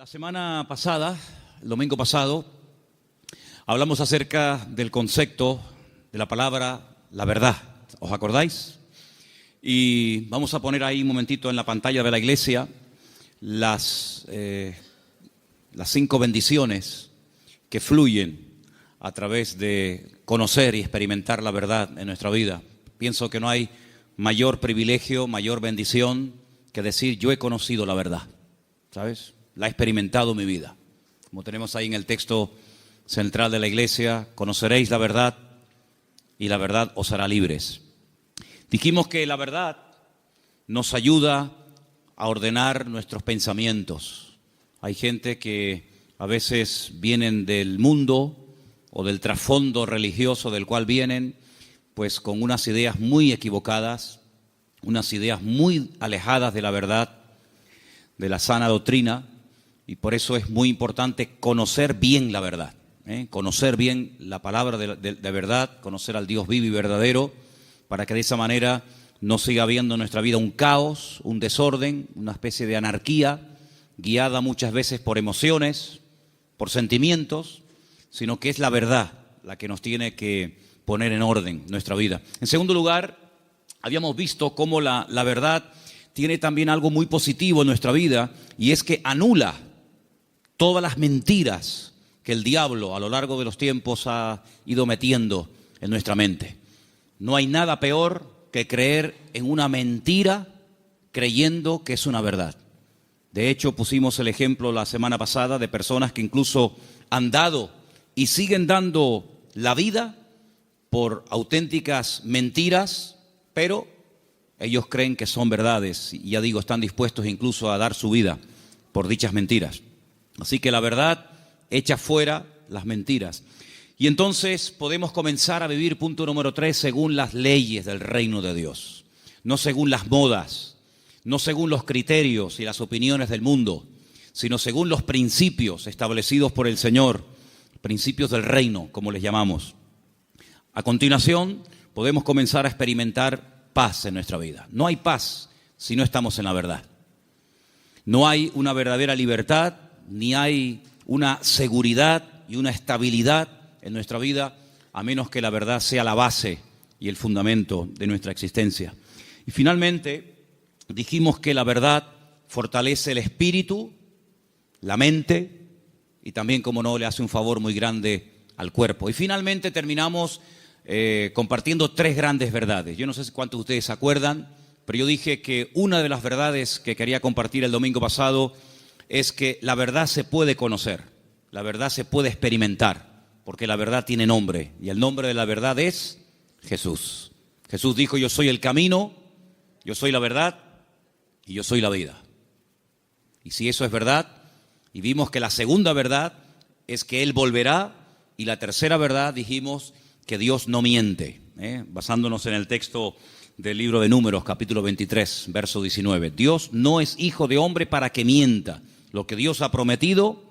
La semana pasada, el domingo pasado, hablamos acerca del concepto de la palabra la verdad. ¿Os acordáis? Y vamos a poner ahí un momentito en la pantalla de la iglesia las 5 bendiciones que fluyen a través de conocer y experimentar la verdad en nuestra vida. Pienso que no hay mayor privilegio, mayor bendición que decir yo he conocido la verdad, ¿sabes? La he experimentado en mi vida. Como tenemos ahí en el texto central de la iglesia, conoceréis la verdad y la verdad os hará libres. Dijimos que la verdad nos ayuda a ordenar nuestros pensamientos. Hay gente que a veces vienen del mundo o del trasfondo religioso del cual vienen, pues con unas ideas muy equivocadas, unas ideas muy alejadas de la verdad, de la sana doctrina, y por eso es muy importante conocer bien la verdad, conocer bien la palabra de verdad, conocer al Dios vivo y verdadero, para que de esa manera no siga habiendo en nuestra vida un caos, un desorden, una especie de anarquía, guiada muchas veces por emociones, por sentimientos, sino que es la verdad la que nos tiene que poner en orden nuestra vida. En segundo lugar, habíamos visto cómo la verdad tiene también algo muy positivo en nuestra vida, y es que anula todas las mentiras que el diablo a lo largo de los tiempos ha ido metiendo en nuestra mente. No hay nada peor que creer en una mentira creyendo que es una verdad. De hecho, pusimos el ejemplo la semana pasada de personas que incluso han dado y siguen dando la vida por auténticas mentiras, pero ellos creen que son verdades y ya digo, están dispuestos incluso a dar su vida por dichas mentiras. Así que la verdad echa fuera las mentiras. Y entonces podemos comenzar a vivir, punto número 3, según las leyes del reino de Dios. No según las modas, no según los criterios y las opiniones del mundo, sino según los principios establecidos por el Señor, principios del reino, como les llamamos. A continuación, podemos comenzar a experimentar paz en nuestra vida. No hay paz si no estamos en la verdad. No hay una verdadera libertad, ni hay una seguridad y una estabilidad en nuestra vida, a menos que la verdad sea la base y el fundamento de nuestra existencia. Y finalmente, dijimos que la verdad fortalece el espíritu, la mente, y también, como no, le hace un favor muy grande al cuerpo. Y finalmente terminamos compartiendo 3 grandes verdades. Yo no sé cuántos de ustedes se acuerdan, pero yo dije que una de las verdades que quería compartir el domingo pasado es que la verdad se puede conocer, la verdad se puede experimentar, porque la verdad tiene nombre, y el nombre de la verdad es Jesús. Jesús dijo, yo soy el camino, yo soy la verdad y yo soy la vida. Y si eso es verdad, y vimos que la segunda verdad es que Él volverá, y la tercera verdad dijimos que Dios no miente, basándonos en el texto del libro de Números, capítulo 23, verso 19. Dios no es hijo de hombre para que mienta. Lo que Dios ha prometido,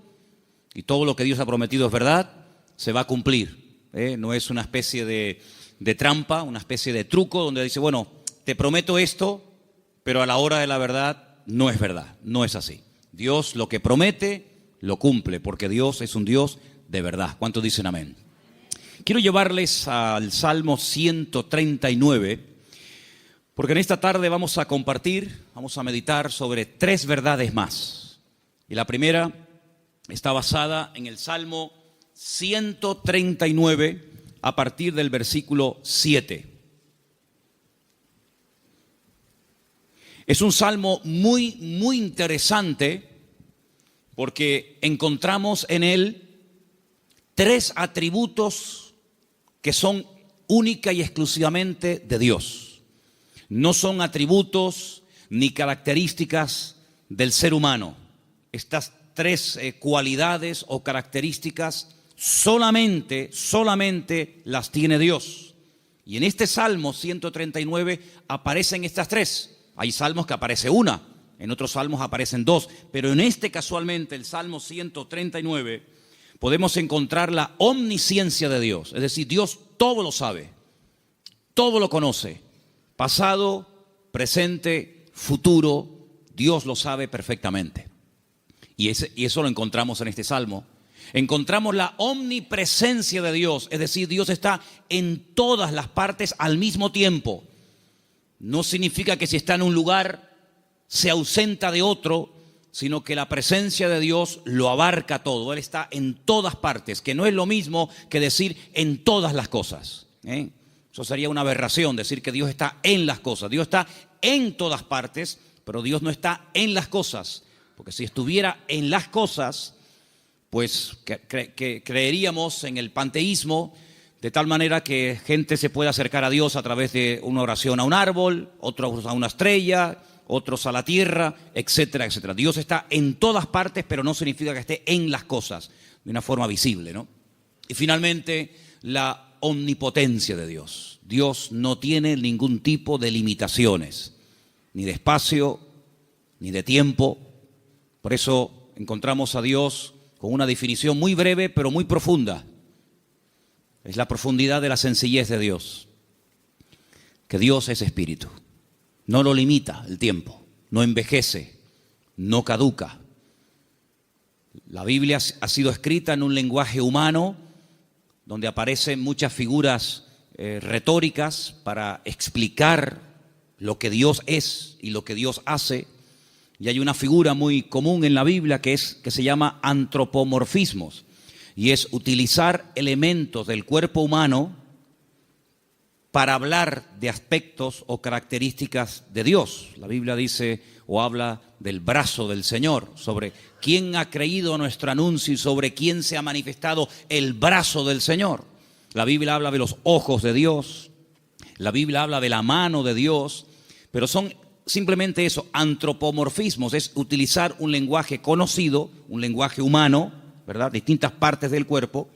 y todo lo que Dios ha prometido es verdad, se va a cumplir. No es una especie de trampa, una especie de truco donde dice, bueno, te prometo esto, pero a la hora de la verdad no es verdad, no es así. Dios lo que promete, lo cumple, porque Dios es un Dios de verdad. ¿Cuántos dicen amén? Quiero llevarles al Salmo 139, porque en esta tarde vamos a compartir, vamos a meditar sobre 3 verdades más. Y la primera está basada en el Salmo 139 a partir del versículo 7. Es un salmo muy, muy interesante porque encontramos en él 3 atributos que son única y exclusivamente de Dios. No son atributos ni características del ser humano. Estas 3 cualidades o características solamente las tiene Dios. Y en este Salmo 139 aparecen estas 3. Hay salmos que aparece una, en otros salmos aparecen 2, pero en este casualmente, el Salmo 139, podemos encontrar la omnisciencia de Dios. Es decir, Dios todo lo sabe, todo lo conoce, pasado, presente, futuro, Dios lo sabe perfectamente. Y eso lo encontramos en este salmo. Encontramos la omnipresencia de Dios, es decir, Dios está en todas las partes al mismo tiempo. No significa que si está en un lugar se ausenta de otro, sino que la presencia de Dios lo abarca todo. Él está en todas partes, que no es lo mismo que decir en todas las cosas. Eso sería una aberración, decir que Dios está en las cosas. Dios está en todas partes, pero Dios no está en las cosas. Porque si estuviera en las cosas, pues creeríamos en el panteísmo, de tal manera que gente se puede acercar a Dios a través de una oración a un árbol, otros a una estrella, otros a la tierra, etcétera, etcétera. Dios está en todas partes, pero no significa que esté en las cosas, de una forma visible, ¿no? Y finalmente, la omnipotencia de Dios. Dios no tiene ningún tipo de limitaciones, ni de espacio, ni de tiempo. Por eso encontramos a Dios con una definición muy breve, pero muy profunda. Es la profundidad de la sencillez de Dios. Que Dios es espíritu. No lo limita el tiempo, no envejece, no caduca. La Biblia ha sido escrita en un lenguaje humano, donde aparecen muchas figuras retóricas para explicar lo que Dios es y lo que Dios hace. Y hay una figura muy común en la Biblia que se llama antropomorfismos, y es utilizar elementos del cuerpo humano para hablar de aspectos o características de Dios. La Biblia dice o habla del brazo del Señor, sobre quién ha creído nuestro anuncio y sobre quién se ha manifestado el brazo del Señor. La Biblia habla de los ojos de Dios, la Biblia habla de la mano de Dios, pero son simplemente eso, antropomorfismos, es utilizar un lenguaje conocido, un lenguaje humano, ¿verdad?, distintas partes del cuerpo,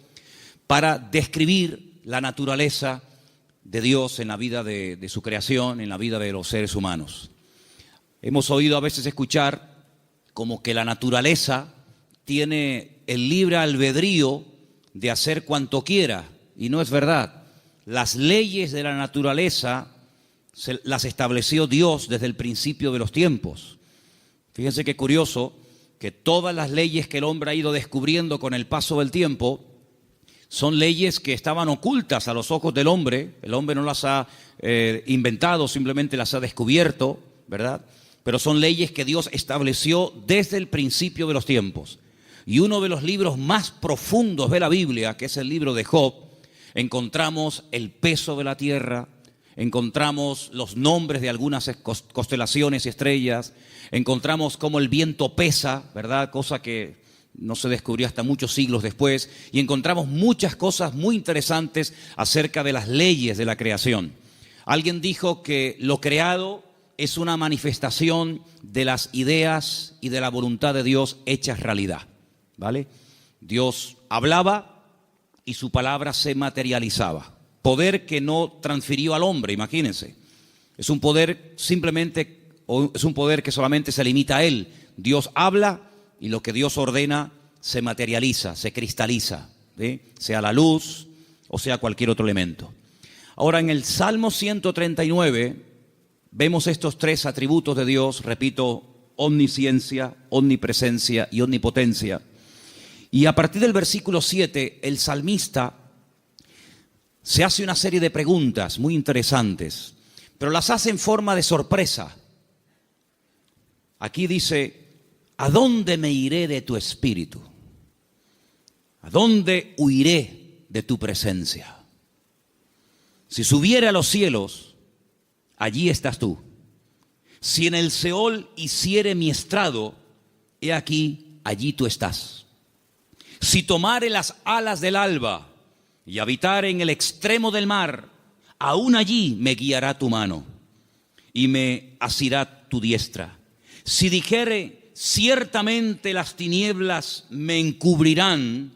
para describir la naturaleza de Dios en la vida de su creación, en la vida de los seres humanos. Hemos oído a veces escuchar como que la naturaleza tiene el libre albedrío de hacer cuanto quiera, y no es verdad. Las leyes de la naturaleza las estableció Dios desde el principio de los tiempos. Fíjense qué curioso que todas las leyes que el hombre ha ido descubriendo con el paso del tiempo son leyes que estaban ocultas a los ojos del hombre. El hombre no las ha inventado, simplemente las ha descubierto, ¿verdad? Pero son leyes que Dios estableció desde el principio de los tiempos. Y uno de los libros más profundos de la Biblia, que es el libro de Job, encontramos el peso de la tierra, encontramos los nombres de algunas constelaciones y estrellas, encontramos cómo el viento pesa, ¿verdad? Cosa que no se descubrió hasta muchos siglos después, y encontramos muchas cosas muy interesantes acerca de las leyes de la creación. Alguien dijo que lo creado es una manifestación de las ideas y de la voluntad de Dios hechas realidad, ¿vale? Dios hablaba y su palabra se materializaba. Poder que no transfirió al hombre, imagínense. Es un poder simplemente, o es un poder que solamente se limita a él. Dios habla y lo que Dios ordena se materializa, se cristaliza, ¿sí? Sea la luz o sea cualquier otro elemento. Ahora, en el Salmo 139 vemos estos tres atributos de Dios, repito, omnisciencia, omnipresencia y omnipotencia. Y a partir del versículo 7, el salmista se hace una serie de preguntas muy interesantes, pero las hace en forma de sorpresa. Aquí dice: ¿a dónde me iré de tu espíritu? ¿A dónde huiré de tu presencia? Si subiere a los cielos, allí estás tú. Si en el Seol hiciere mi estrado, he aquí, allí tú estás. Si tomare las alas del alba y habitare en el extremo del mar, aún allí me guiará tu mano y me asirá tu diestra. Si dijere: ciertamente las tinieblas me encubrirán,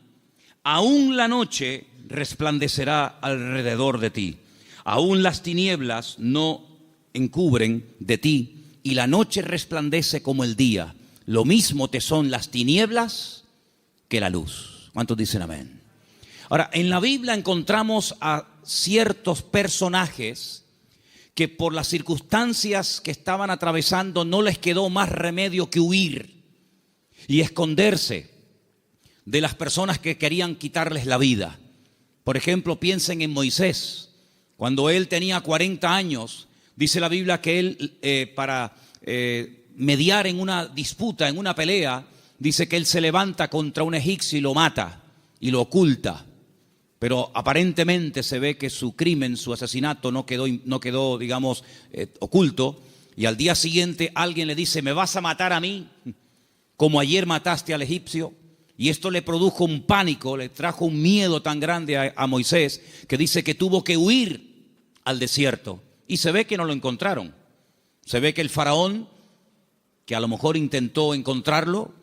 aún la noche resplandecerá alrededor de ti. Aún las tinieblas no encubren de ti, y la noche resplandece como el día. Lo mismo te son las tinieblas que la luz. ¿Cuántos dicen amén? Ahora, en la Biblia encontramos a ciertos personajes que por las circunstancias que estaban atravesando no les quedó más remedio que huir. y esconderse de las personas que querían quitarles la vida. Por ejemplo, piensen en Moisés. Cuando él tenía 40 años, dice la Biblia que él, para mediar en una disputa, en una pelea, dice que él se levanta contra un egipcio y lo mata y lo oculta. Pero aparentemente se ve que su crimen, su asesinato no quedó, digamos, oculto. Y al día siguiente alguien le dice: ¿me vas a matar a mí como ayer mataste al egipcio? Y esto le produjo un pánico, le trajo un miedo tan grande a Moisés, que dice que tuvo que huir al desierto. Y se ve que no lo encontraron. Se ve que el faraón, que a lo mejor intentó encontrarlo,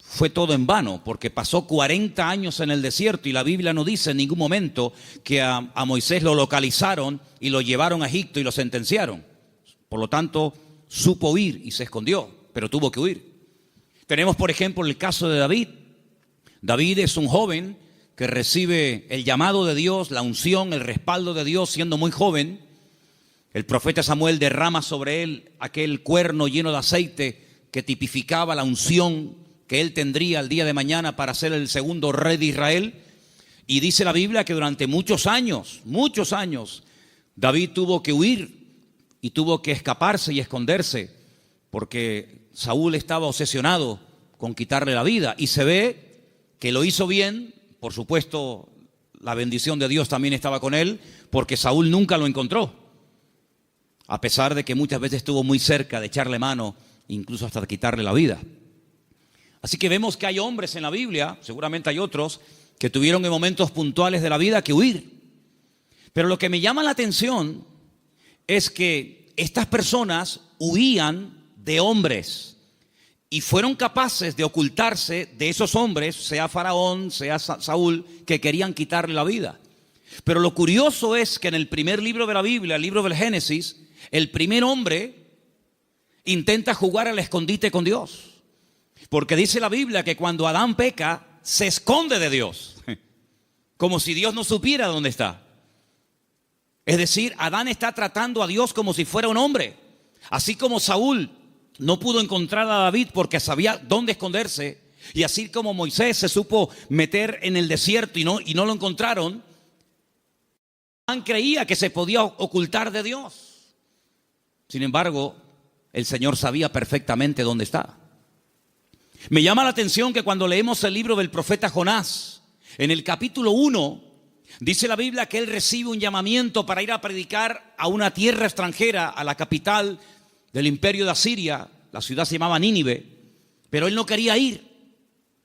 fue todo en vano, porque pasó 40 años en el desierto y la Biblia no dice en ningún momento que a Moisés lo localizaron y lo llevaron a Egipto y lo sentenciaron. Por lo tanto, supo huir y se escondió, pero tuvo que huir. Tenemos, por ejemplo, el caso de David. David es un joven que recibe el llamado de Dios, la unción, el respaldo de Dios siendo muy joven. El profeta Samuel derrama sobre él aquel cuerno lleno de aceite que tipificaba la unción que él tendría el día de mañana para ser el segundo rey de Israel. Y dice la Biblia que durante muchos años, David tuvo que huir y tuvo que escaparse y esconderse, porque Saúl estaba obsesionado con quitarle la vida. Y se ve que lo hizo bien, por supuesto, la bendición de Dios también estaba con él, porque Saúl nunca lo encontró, a pesar de que muchas veces estuvo muy cerca de echarle mano, incluso hasta de quitarle la vida. Así que vemos que hay hombres en la Biblia, seguramente hay otros, que tuvieron en momentos puntuales de la vida que huir. Pero lo que me llama la atención es que estas personas huían de hombres y fueron capaces de ocultarse de esos hombres, sea Faraón, sea Saúl, que querían quitarle la vida. Pero lo curioso es que en el primer libro de la Biblia, el libro del Génesis, el primer hombre intenta jugar al escondite con Dios. Porque dice la Biblia que cuando Adán peca, se esconde de Dios, como si Dios no supiera dónde está. Es decir, Adán está tratando a Dios como si fuera un hombre. Así como Saúl no pudo encontrar a David porque sabía dónde esconderse, y así como Moisés se supo meter en el desierto y no lo encontraron, Adán creía que se podía ocultar de Dios. Sin embargo, el Señor sabía perfectamente dónde está. Me llama la atención que cuando leemos el libro del profeta Jonás, en el capítulo 1, dice la Biblia que él recibe un llamamiento para ir a predicar a una tierra extranjera, a la capital del imperio de Asiria. La ciudad se llamaba Nínive, pero él no quería ir,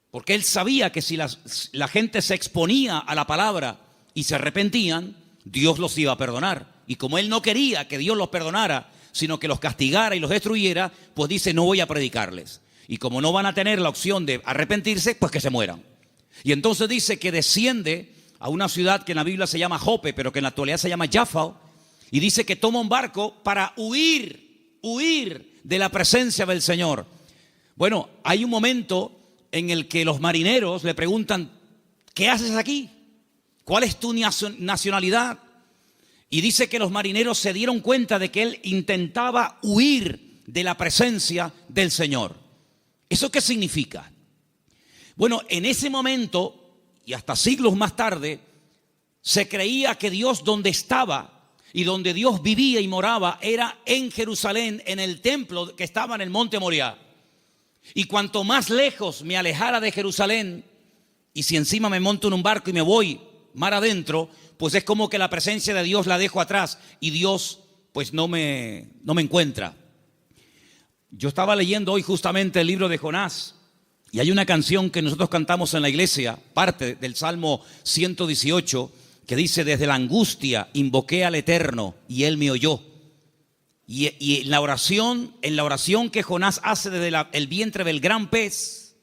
porque él sabía que si la gente se exponía a la palabra y se arrepentían, Dios los iba a perdonar. Y como él no quería que Dios los perdonara, sino que los castigara y los destruyera, pues dice: no voy a predicarles. Y como no van a tener la opción de arrepentirse, pues que se mueran. Y entonces dice que desciende a una ciudad que en la Biblia se llama Jope, pero que en la actualidad se llama Jaffa, y dice que toma un barco para huir de la presencia del Señor. Bueno, hay un momento en el que los marineros le preguntan: ¿qué haces aquí? ¿Cuál es tu nacionalidad? Y dice que los marineros se dieron cuenta de que él intentaba huir de la presencia del Señor. ¿Eso qué significa? Bueno, en ese momento y hasta siglos más tarde, se creía que Dios donde estaba y donde Dios vivía y moraba era en Jerusalén, en el templo que estaba en el monte Moriah. Y cuanto más lejos me alejara de Jerusalén, y si encima me monto en un barco y me voy mar adentro, pues es como que la presencia de Dios la dejo atrás y Dios pues no me encuentra. Yo estaba leyendo hoy justamente el libro de Jonás y hay una canción que nosotros cantamos en la iglesia, parte del Salmo 118, que dice: desde la angustia invoqué al Eterno y Él me oyó. Y en la oración que Jonás hace desde el vientre del gran pez,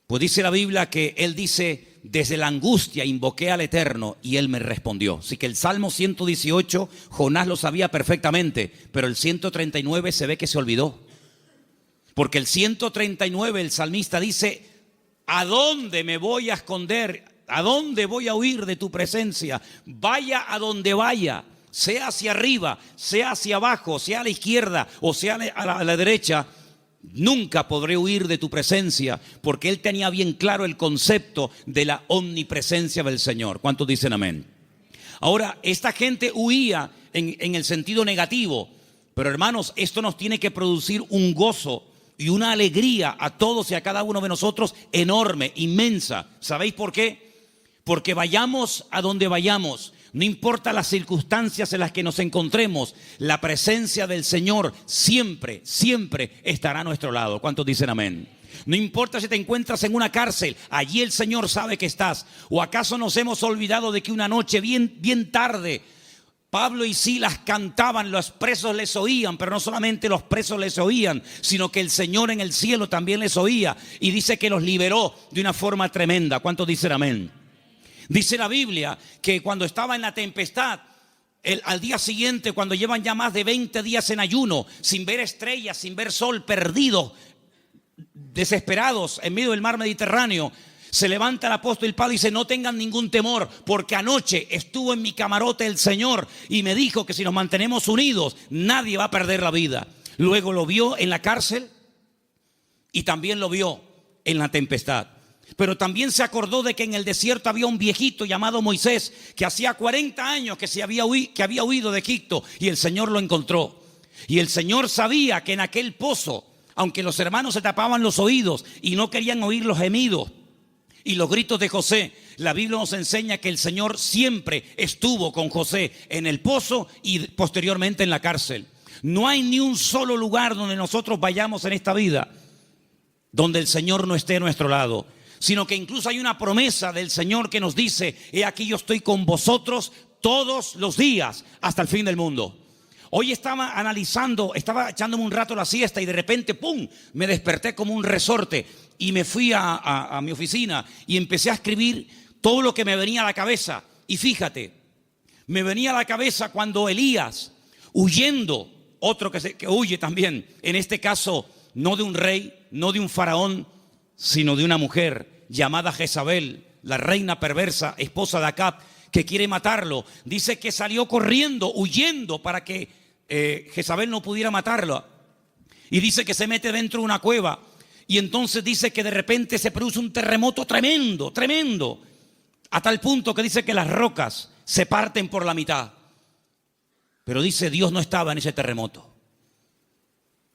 pues dice la Biblia que él dice: desde la angustia invoqué al Eterno y Él me respondió. Así que el Salmo 118, Jonás lo sabía perfectamente, pero el 139 se ve que se olvidó. Porque el 139, el salmista dice: ¿a dónde me voy a esconder? ¿A dónde voy a huir de tu presencia? Vaya a donde vaya, sea hacia arriba, sea hacia abajo, sea a la izquierda o sea a la derecha, Nunca podré huir de tu presencia, porque él tenía bien claro el concepto de la omnipresencia del Señor. ¿Cuántos dicen amén? Ahora, esta gente huía en el sentido negativo, pero hermanos, esto nos tiene que producir un gozo y una alegría a todos y a cada uno de nosotros enorme, inmensa. ¿Sabéis por qué? Porque vayamos a donde vayamos, no importa las circunstancias en las que nos encontremos, la presencia del Señor siempre, siempre estará a nuestro lado. ¿Cuántos dicen amén? No importa si te encuentras en una cárcel, allí el Señor sabe que estás. ¿O acaso nos hemos olvidado de que una noche bien tarde Pablo y Silas cantaban, los presos les oían, pero no solamente los presos les oían, sino que el Señor en el cielo también les oía, y dice que los liberó de una forma tremenda? ¿Cuántos dicen amén? Dice la Biblia que cuando estaba en la tempestad, al día siguiente, cuando llevan ya más de 20 días en ayuno, sin ver estrellas, sin ver sol, perdidos, desesperados en medio del mar Mediterráneo, se levanta el apóstol Pablo y dice: no tengan ningún temor, porque anoche estuvo en mi camarote el Señor y me dijo que si nos mantenemos unidos, nadie va a perder la vida. Luego lo vio en la cárcel y también lo vio en la tempestad. Pero también se acordó de que en el desierto había un viejito llamado Moisés, que hacía 40 años que había huido de Egipto, y el Señor lo encontró. Y el Señor sabía que en aquel pozo, aunque los hermanos se tapaban los oídos y no querían oír los gemidos y los gritos de José, la Biblia nos enseña que el Señor siempre estuvo con José en el pozo y posteriormente en la cárcel. No hay ni un solo lugar donde nosotros vayamos en esta vida donde el Señor no esté a nuestro lado, sino que incluso hay una promesa del Señor que nos dice: he aquí yo estoy con vosotros todos los días hasta el fin del mundo. Hoy estaba analizando, estaba echándome un rato la siesta y de repente, ¡pum!, me desperté como un resorte y me fui a mi oficina y empecé a escribir todo lo que me venía a la cabeza. Y fíjate, me venía a la cabeza cuando Elías, huyendo, otro que huye también, en este caso no de un rey, no de un faraón, sino de una mujer llamada Jezabel, la reina perversa, esposa de Acab, que quiere matarlo. Dice que salió corriendo, huyendo, para que Jezabel no pudiera matarlo. Y dice que se mete dentro de una cueva. Y entonces dice que de repente se produce un terremoto tremendo, tremendo, a tal punto que dice que las rocas se parten por la mitad. Pero dice, Dios no estaba en ese terremoto.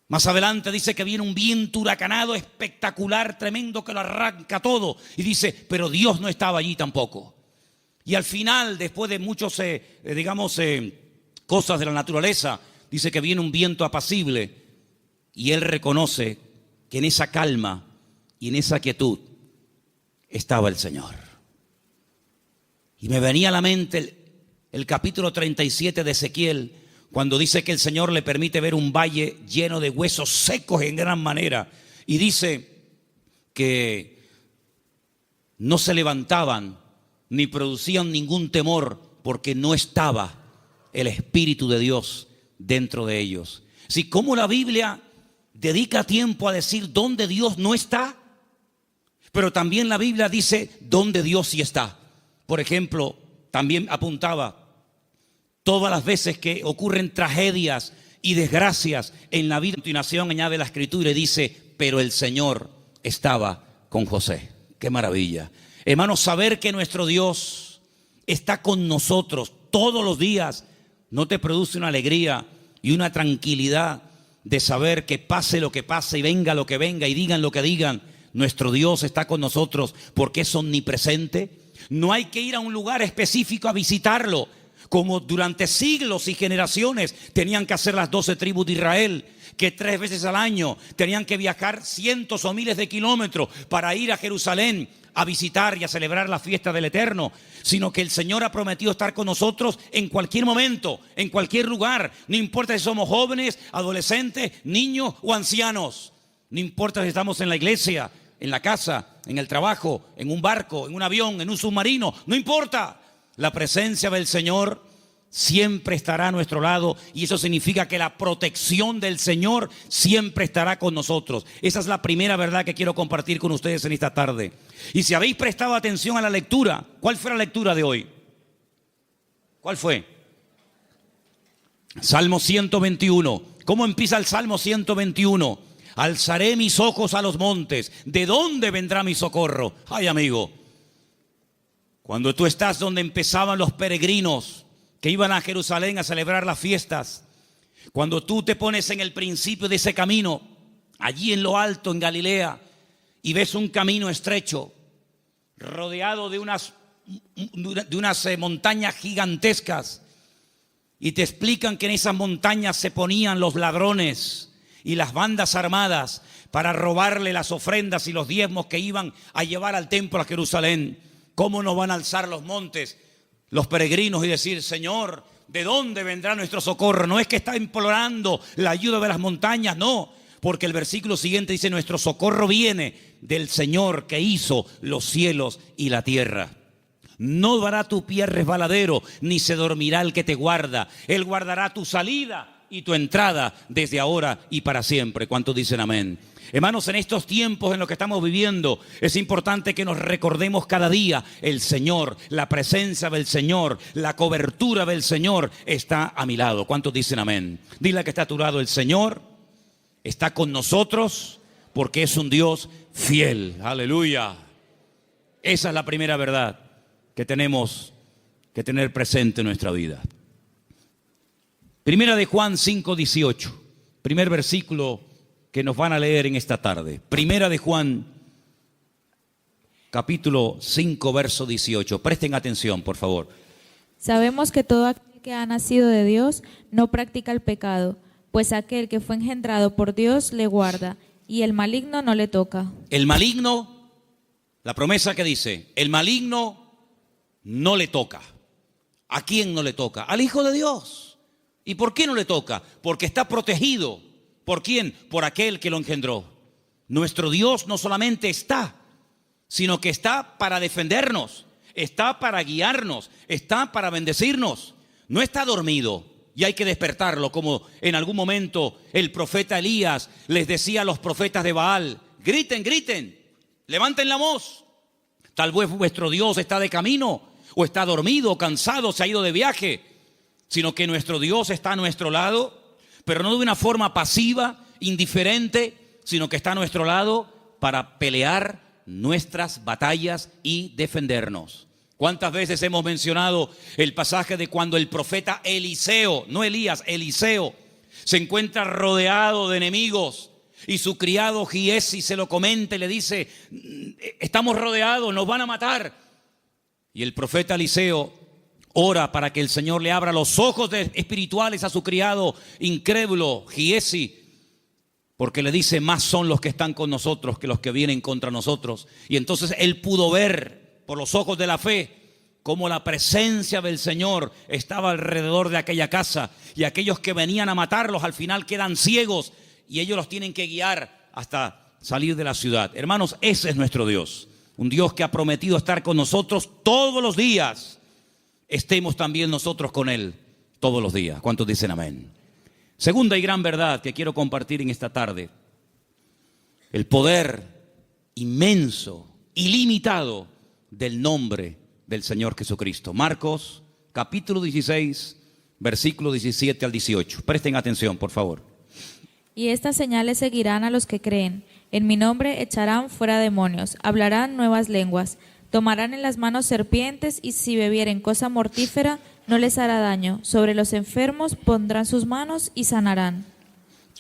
Más adelante dice que viene un viento huracanado espectacular, tremendo, que lo arranca todo. Y dice, pero Dios no estaba allí tampoco. Y al final, después de muchos, cosas de la naturaleza, dice que viene un viento apacible. Y él reconoce que en esa calma y en esa quietud estaba el Señor. Y me venía a la mente el capítulo 37 de Ezequiel, cuando dice que el Señor le permite ver un valle lleno de huesos secos en gran manera. Y dice que no se levantaban ni producían ningún temor, porque no estaba el Espíritu de Dios dentro de ellos. Si como la Biblia dedica tiempo a decir dónde Dios no está, pero también la Biblia dice dónde Dios sí está. Por ejemplo, también apuntaba todas las veces que ocurren tragedias y desgracias en la vida. A continuación añade la Escritura y dice, pero el Señor estaba con José. ¡Qué maravilla! Hermanos, saber que nuestro Dios está con nosotros todos los días, ¿no te produce una alegría y una tranquilidad de saber que pase lo que pase y venga lo que venga y digan lo que digan, nuestro Dios está con nosotros porque es omnipresente? No hay que ir a un lugar específico a visitarlo, como durante siglos y generaciones tenían que hacer las 12 tribus de Israel, que 3 veces al año tenían que viajar cientos o miles de kilómetros para ir a Jerusalén a visitar y a celebrar la fiesta del Eterno, sino que el Señor ha prometido estar con nosotros en cualquier momento, en cualquier lugar. No importa si somos jóvenes, adolescentes, niños o ancianos. No importa si estamos en la iglesia, en la casa, en el trabajo, en un barco, en un avión, en un submarino. No importa. La presencia del Señor siempre estará a nuestro lado, y eso significa que la protección del Señor siempre estará con nosotros. Esa es la primera verdad que quiero compartir con ustedes en esta tarde. Y si habéis prestado atención a la lectura, ¿cuál fue la lectura de hoy? ¿Cuál fue? Salmo 121. ¿Cómo empieza el Salmo 121? Alzaré mis ojos a los montes. ¿De dónde vendrá mi socorro? Ay, amigo, cuando tú estás donde empezaban los peregrinos que iban a Jerusalén a celebrar las fiestas, cuando tú te pones en el principio de ese camino, allí en lo alto, en Galilea, y ves un camino estrecho, rodeado de unas montañas gigantescas, y te explican que en esas montañas se ponían los ladrones y las bandas armadas para robarle las ofrendas y los diezmos que iban a llevar al templo a Jerusalén. ¿Cómo nos van a alzar los montes los peregrinos y decir: Señor, ¿de dónde vendrá nuestro socorro? No es que está implorando la ayuda de las montañas, no, porque el versículo siguiente dice: nuestro socorro viene del Señor que hizo los cielos y la tierra. No dará tu pie resbaladero, ni se dormirá el que te guarda. Él guardará tu salida y tu entrada desde ahora y para siempre. ¿Cuántos dicen amén? Hermanos, en estos tiempos en los que estamos viviendo, es importante que nos recordemos cada día: el Señor, la presencia del Señor, la cobertura del Señor está a mi lado. ¿Cuántos dicen amén? Dile a que está a tu lado: el Señor está con nosotros porque es un Dios fiel. Aleluya. Esa es la primera verdad que tenemos que tener presente en nuestra vida. Primera de Juan 5:18, primer versículo que nos van a leer en esta tarde. Primera de Juan, capítulo 5, verso 18. Presten atención, por favor. Sabemos que todo aquel que ha nacido de Dios no practica el pecado, pues aquel que fue engendrado por Dios le guarda, y el maligno no le toca. El maligno, la promesa que dice, el maligno no le toca. ¿A quién no le toca? Al Hijo de Dios. ¿Y por qué no le toca? Porque está protegido. ¿Por quién? Por aquel que lo engendró. Nuestro Dios no solamente está, sino que está para defendernos, está para guiarnos, está para bendecirnos. No está dormido y hay que despertarlo, como en algún momento el profeta Elías les decía a los profetas de Baal: griten, griten, levanten la voz. Tal vez vuestro Dios está de camino, o está dormido, o cansado, se ha ido de viaje, sino que nuestro Dios está a nuestro lado, pero no de una forma pasiva, indiferente, sino que está a nuestro lado para pelear nuestras batallas y defendernos. ¿Cuántas veces hemos mencionado el pasaje de cuando el profeta Eliseo, no Elías, Eliseo, se encuentra rodeado de enemigos y su criado Giesi se lo comenta y le dice: estamos rodeados, nos van a matar? Y el profeta Eliseo ora para que el Señor le abra los ojos espirituales a su criado incrédulo Giesi, porque le dice: más son los que están con nosotros que los que vienen contra nosotros. Y entonces él pudo ver por los ojos de la fe cómo la presencia del Señor estaba alrededor de aquella casa, y aquellos que venían a matarlos al final quedan ciegos y ellos los tienen que guiar hasta salir de la ciudad. Hermanos, ese es nuestro Dios, un Dios que ha prometido estar con nosotros todos los días. Estemos también nosotros con Él todos los días. ¿Cuántos dicen amén? Segunda y gran verdad que quiero compartir en esta tarde: el poder inmenso, ilimitado del nombre del Señor Jesucristo. Marcos capítulo 16, versículo 17 al 18. Presten atención, por favor. Y estas señales seguirán a los que creen. En mi nombre echarán fuera demonios, hablarán nuevas lenguas, tomarán en las manos serpientes, y si bebieren cosa mortífera no les hará daño. Sobre los enfermos pondrán sus manos y sanarán.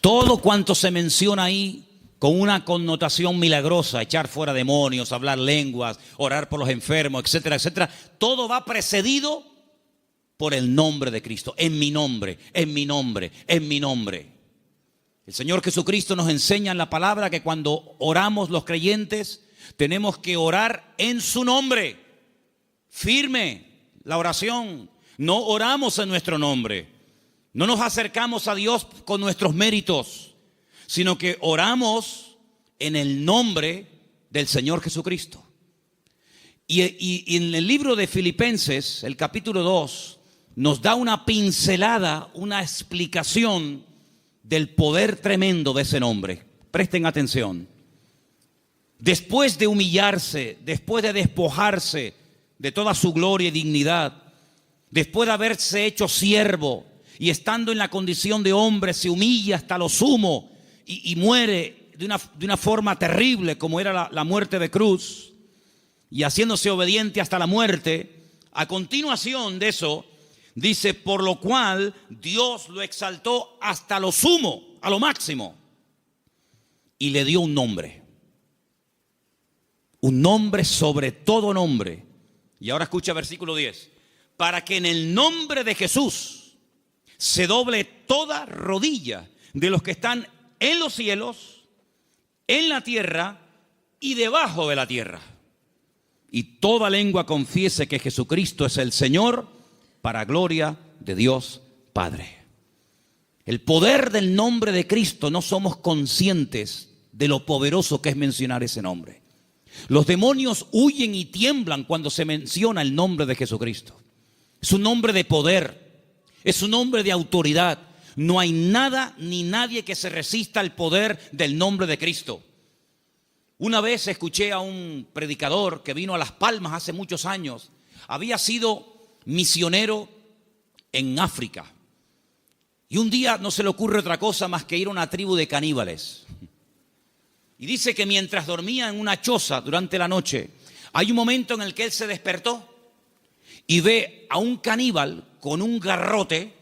Todo cuanto se menciona ahí con una connotación milagrosa: echar fuera demonios, hablar lenguas, orar por los enfermos, etcétera, etcétera, todo va precedido por el nombre de Cristo. En mi nombre, en mi nombre, en mi nombre. El Señor Jesucristo nos enseña en la palabra que cuando oramos los creyentes tenemos que orar en su nombre. Firme la oración. No oramos en nuestro nombre. No nos acercamos a Dios con nuestros méritos, sino que oramos en el nombre del Señor Jesucristo. Y en el libro de Filipenses, el capítulo 2, nos da una pincelada, una explicación del poder tremendo de ese nombre. Presten atención. Después de humillarse, después de despojarse de toda su gloria y dignidad, después de haberse hecho siervo y estando en la condición de hombre, se humilla hasta lo sumo y muere de una forma terrible como era la muerte de cruz y haciéndose obediente hasta la muerte, a continuación de eso, dice, por lo cual Dios lo exaltó hasta lo sumo, a lo máximo, y le dio un nombre sobre todo nombre. Y ahora escucha versículo 10, para que en el nombre de Jesús se doble toda rodilla de los que están en los cielos, en la tierra y debajo de la tierra. Y toda lengua confiese que Jesucristo es el Señor, para gloria de Dios Padre. El poder del nombre de Cristo, no somos conscientes de lo poderoso que es mencionar ese nombre. Los demonios huyen y tiemblan cuando se menciona el nombre de Jesucristo. Es un nombre de poder, es un nombre de autoridad. No hay nada ni nadie que se resista al poder del nombre de Cristo. Una vez escuché a un predicador que vino a Las Palmas hace muchos años. Había sido misionero en África. Y un día no se le ocurre otra cosa más que ir a una tribu de caníbales. Y dice que mientras dormía en una choza durante la noche, hay un momento en el que él se despertó y ve a un caníbal con un garrote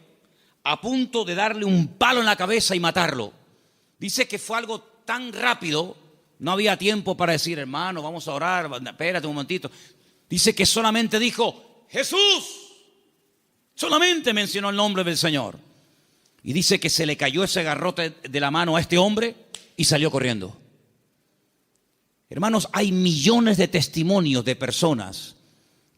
a punto de darle un palo en la cabeza y matarlo. Dice que fue algo tan rápido, no había tiempo para decir, hermano, vamos a orar, espérate un momentito. Dice que solamente dijo, Jesús. Solamente mencionó el nombre del Señor. Y dice que se le cayó ese garrote de la mano a este hombre y salió corriendo. Hermanos, hay millones de testimonios de personas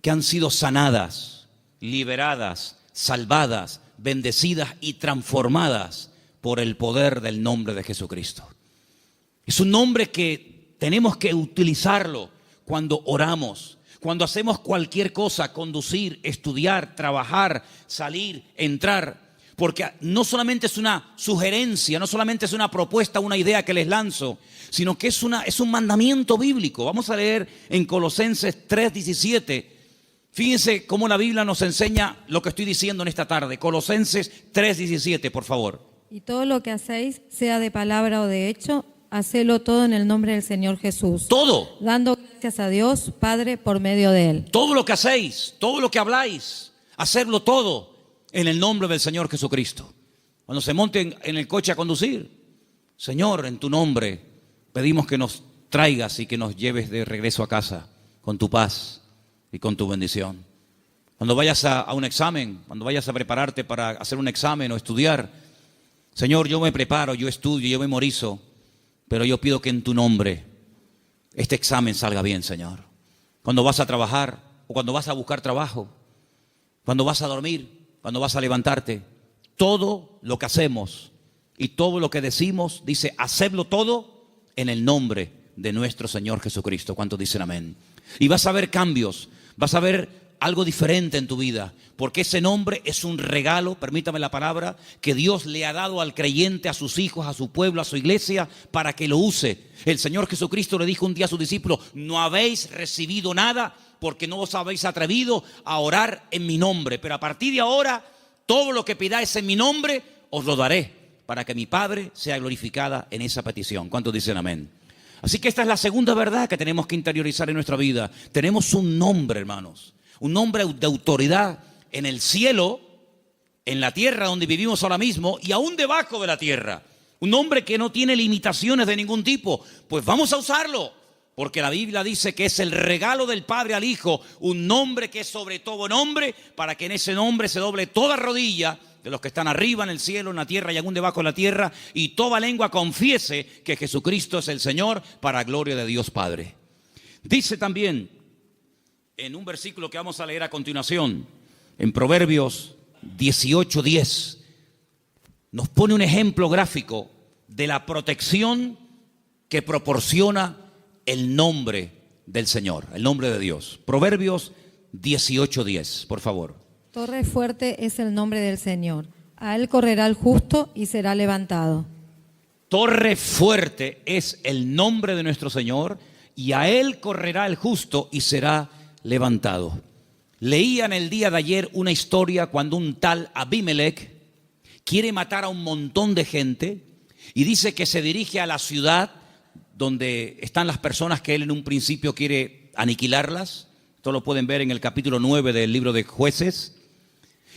que han sido sanadas, liberadas, salvadas, bendecidas y transformadas por el poder del nombre de Jesucristo. Es un nombre que tenemos que utilizarlo cuando oramos, cuando hacemos cualquier cosa, conducir, estudiar, trabajar, salir, entrar. Porque no solamente es una sugerencia, no solamente es una propuesta, una idea que les lanzo, sino que es un mandamiento bíblico. Vamos a leer en Colosenses 3:17. Fíjense cómo la Biblia nos enseña lo que estoy diciendo en esta tarde. Colosenses 3:17, por favor. Y todo lo que hacéis, sea de palabra o de hecho, hacedlo todo en el nombre del Señor Jesús. Todo. Dando gracias a Dios, Padre, por medio de Él. Todo lo que hacéis, todo lo que habláis, hacerlo todo en el nombre del Señor Jesucristo. Cuando se monten en el coche a conducir, Señor, en tu nombre pedimos que nos traigas y que nos lleves de regreso a casa con tu paz y con tu bendición. Cuando vayas a un examen, cuando vayas a prepararte para hacer un examen o estudiar, Señor, yo me preparo, yo estudio, yo memorizo, pero yo pido que en tu nombre este examen salga bien, Señor. Cuando vas a trabajar o cuando vas a buscar trabajo, cuando vas a dormir, cuando vas a levantarte, todo lo que hacemos y todo lo que decimos, dice, hacedlo todo en el nombre de nuestro Señor Jesucristo. ¿Cuántos dicen amén? Y vas a ver cambios, vas a ver algo diferente en tu vida, porque ese nombre es un regalo, permítame la palabra, que Dios le ha dado al creyente, a sus hijos, a su pueblo, a su iglesia, para que lo use. El Señor Jesucristo le dijo un día a sus discípulos, no habéis recibido nada porque no os habéis atrevido a orar en mi nombre, pero a partir de ahora, todo lo que pidáis en mi nombre, os lo daré, para que mi Padre sea glorificada en esa petición. ¿Cuántos dicen amén? Así que esta es la segunda verdad que tenemos que interiorizar en nuestra vida. Tenemos un nombre, hermanos, un nombre de autoridad en el cielo, en la tierra donde vivimos ahora mismo y aún debajo de la tierra. Un nombre que no tiene limitaciones de ningún tipo. Pues vamos a usarlo, porque la Biblia dice que es el regalo del Padre al Hijo, un nombre que es sobre todo nombre, para que en ese nombre se doble toda rodilla de los que están arriba en el cielo, en la tierra y aún debajo de la tierra, y toda lengua confiese que Jesucristo es el Señor, para gloria de Dios Padre. Dice también en un versículo que vamos a leer a continuación, en Proverbios 18:10, nos pone un ejemplo gráfico de la protección que proporciona el nombre del Señor, el nombre de Dios. Proverbios 18:10, por favor. Torre fuerte es el nombre del Señor. A Él correrá el justo y será levantado. Torre fuerte es el nombre de nuestro Señor y a Él correrá el justo y será levantado. Leía en el día de ayer una historia cuando un tal Abimelech quiere matar a un montón de gente y dice que se dirige a la ciudad donde están las personas que él en un principio quiere aniquilarlas. Esto lo pueden ver en el capítulo 9 del libro de Jueces.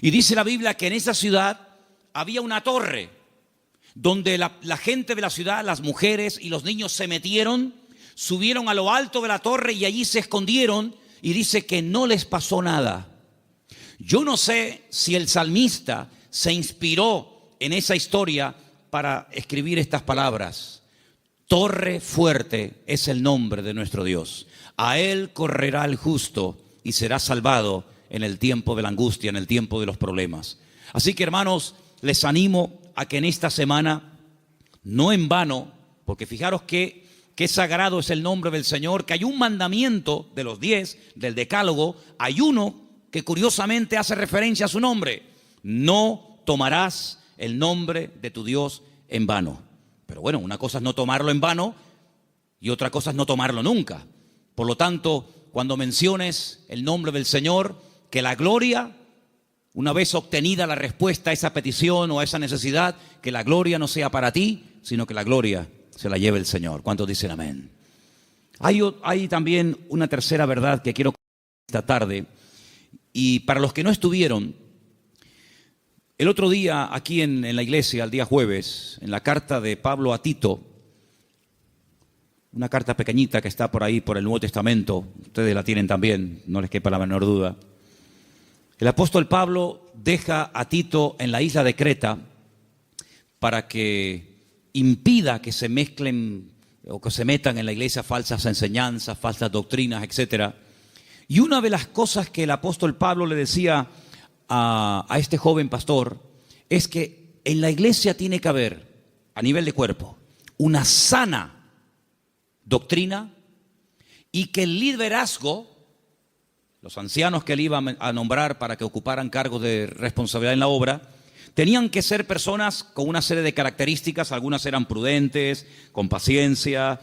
Y dice la Biblia que en esa ciudad había una torre donde la gente de la ciudad, las mujeres y los niños se metieron, subieron a lo alto de la torre y allí se escondieron, y dice que no les pasó nada. Yo no sé si el salmista se inspiró en esa historia para escribir estas palabras. Torre fuerte es el nombre de nuestro Dios. A él correrá el justo y será salvado en el tiempo de la angustia, en el tiempo de los problemas. Así que, hermanos, les animo a que en esta semana, no en vano, porque fijaros que sagrado es el nombre del Señor, que hay un mandamiento de los 10, del decálogo, hay uno que curiosamente hace referencia a su nombre: no tomarás el nombre de tu Dios en vano. Pero bueno, una cosa es no tomarlo en vano y otra cosa es no tomarlo nunca. Por lo tanto, cuando menciones el nombre del Señor, que la gloria, una vez obtenida la respuesta a esa petición o a esa necesidad, que la gloria no sea para ti, sino que la gloria se la lleve el Señor. ¿Cuántos dicen amén? Hay también una tercera verdad que quiero compartir esta tarde. Y para los que no estuvieron, el otro día aquí en la iglesia, el día jueves, en la carta de Pablo a Tito, una carta pequeñita que está por ahí por el Nuevo Testamento, ustedes la tienen también, no les quepa la menor duda. El apóstol Pablo deja a Tito en la isla de Creta para que impida que se mezclen o que se metan en la iglesia falsas enseñanzas, falsas doctrinas, etc. Y una de las cosas que el apóstol Pablo le decía a este joven pastor es que en la iglesia tiene que haber, a nivel de cuerpo, una sana doctrina, y que el liderazgo, los ancianos que él iba a nombrar para que ocuparan cargos de responsabilidad en la obra, tenían que ser personas con una serie de características. Algunas eran prudentes, con paciencia,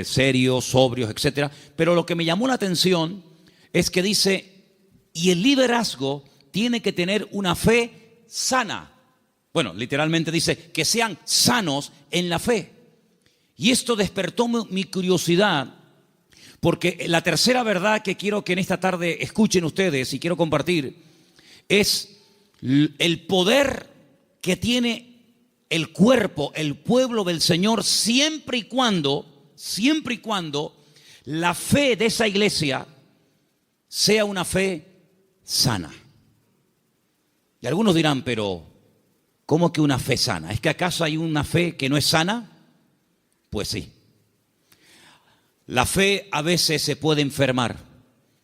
serios, sobrios, etc. Pero lo que me llamó la atención es que dice, y el liderazgo tiene que tener una fe sana. Bueno, literalmente dice que sean sanos en la fe. Y esto despertó mi curiosidad, porque la tercera verdad que quiero que en esta tarde escuchen ustedes y quiero compartir es el poder que tiene el cuerpo, el pueblo del Señor, siempre y cuando la fe de esa iglesia sea una fe sana. Y algunos dirán, pero ¿cómo que una fe sana? ¿Es que acaso hay una fe que no es sana? Pues sí. La fe a veces se puede enfermar.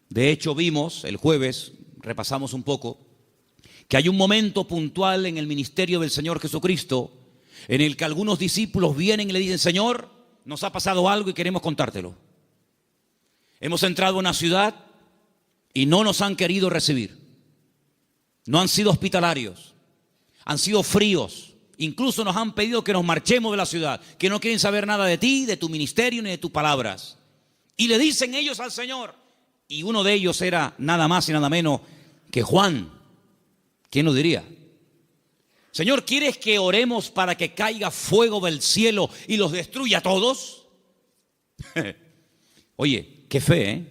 De hecho, vimos el jueves, repasamos un poco, que hay un momento puntual en el ministerio del Señor Jesucristo en el que algunos discípulos vienen y le dicen, Señor, nos ha pasado algo y queremos contártelo. Hemos entrado a una ciudad y no nos han querido recibir. No han sido hospitalarios, han sido fríos. Incluso nos han pedido que nos marchemos de la ciudad, que no quieren saber nada de ti, de tu ministerio, ni de tus palabras. Y le dicen ellos al Señor, y uno de ellos era nada más y nada menos que Juan. ¿Quién lo diría? Señor, ¿quieres que oremos para que caiga fuego del cielo y los destruya a todos? Oye, qué fe, ¿eh?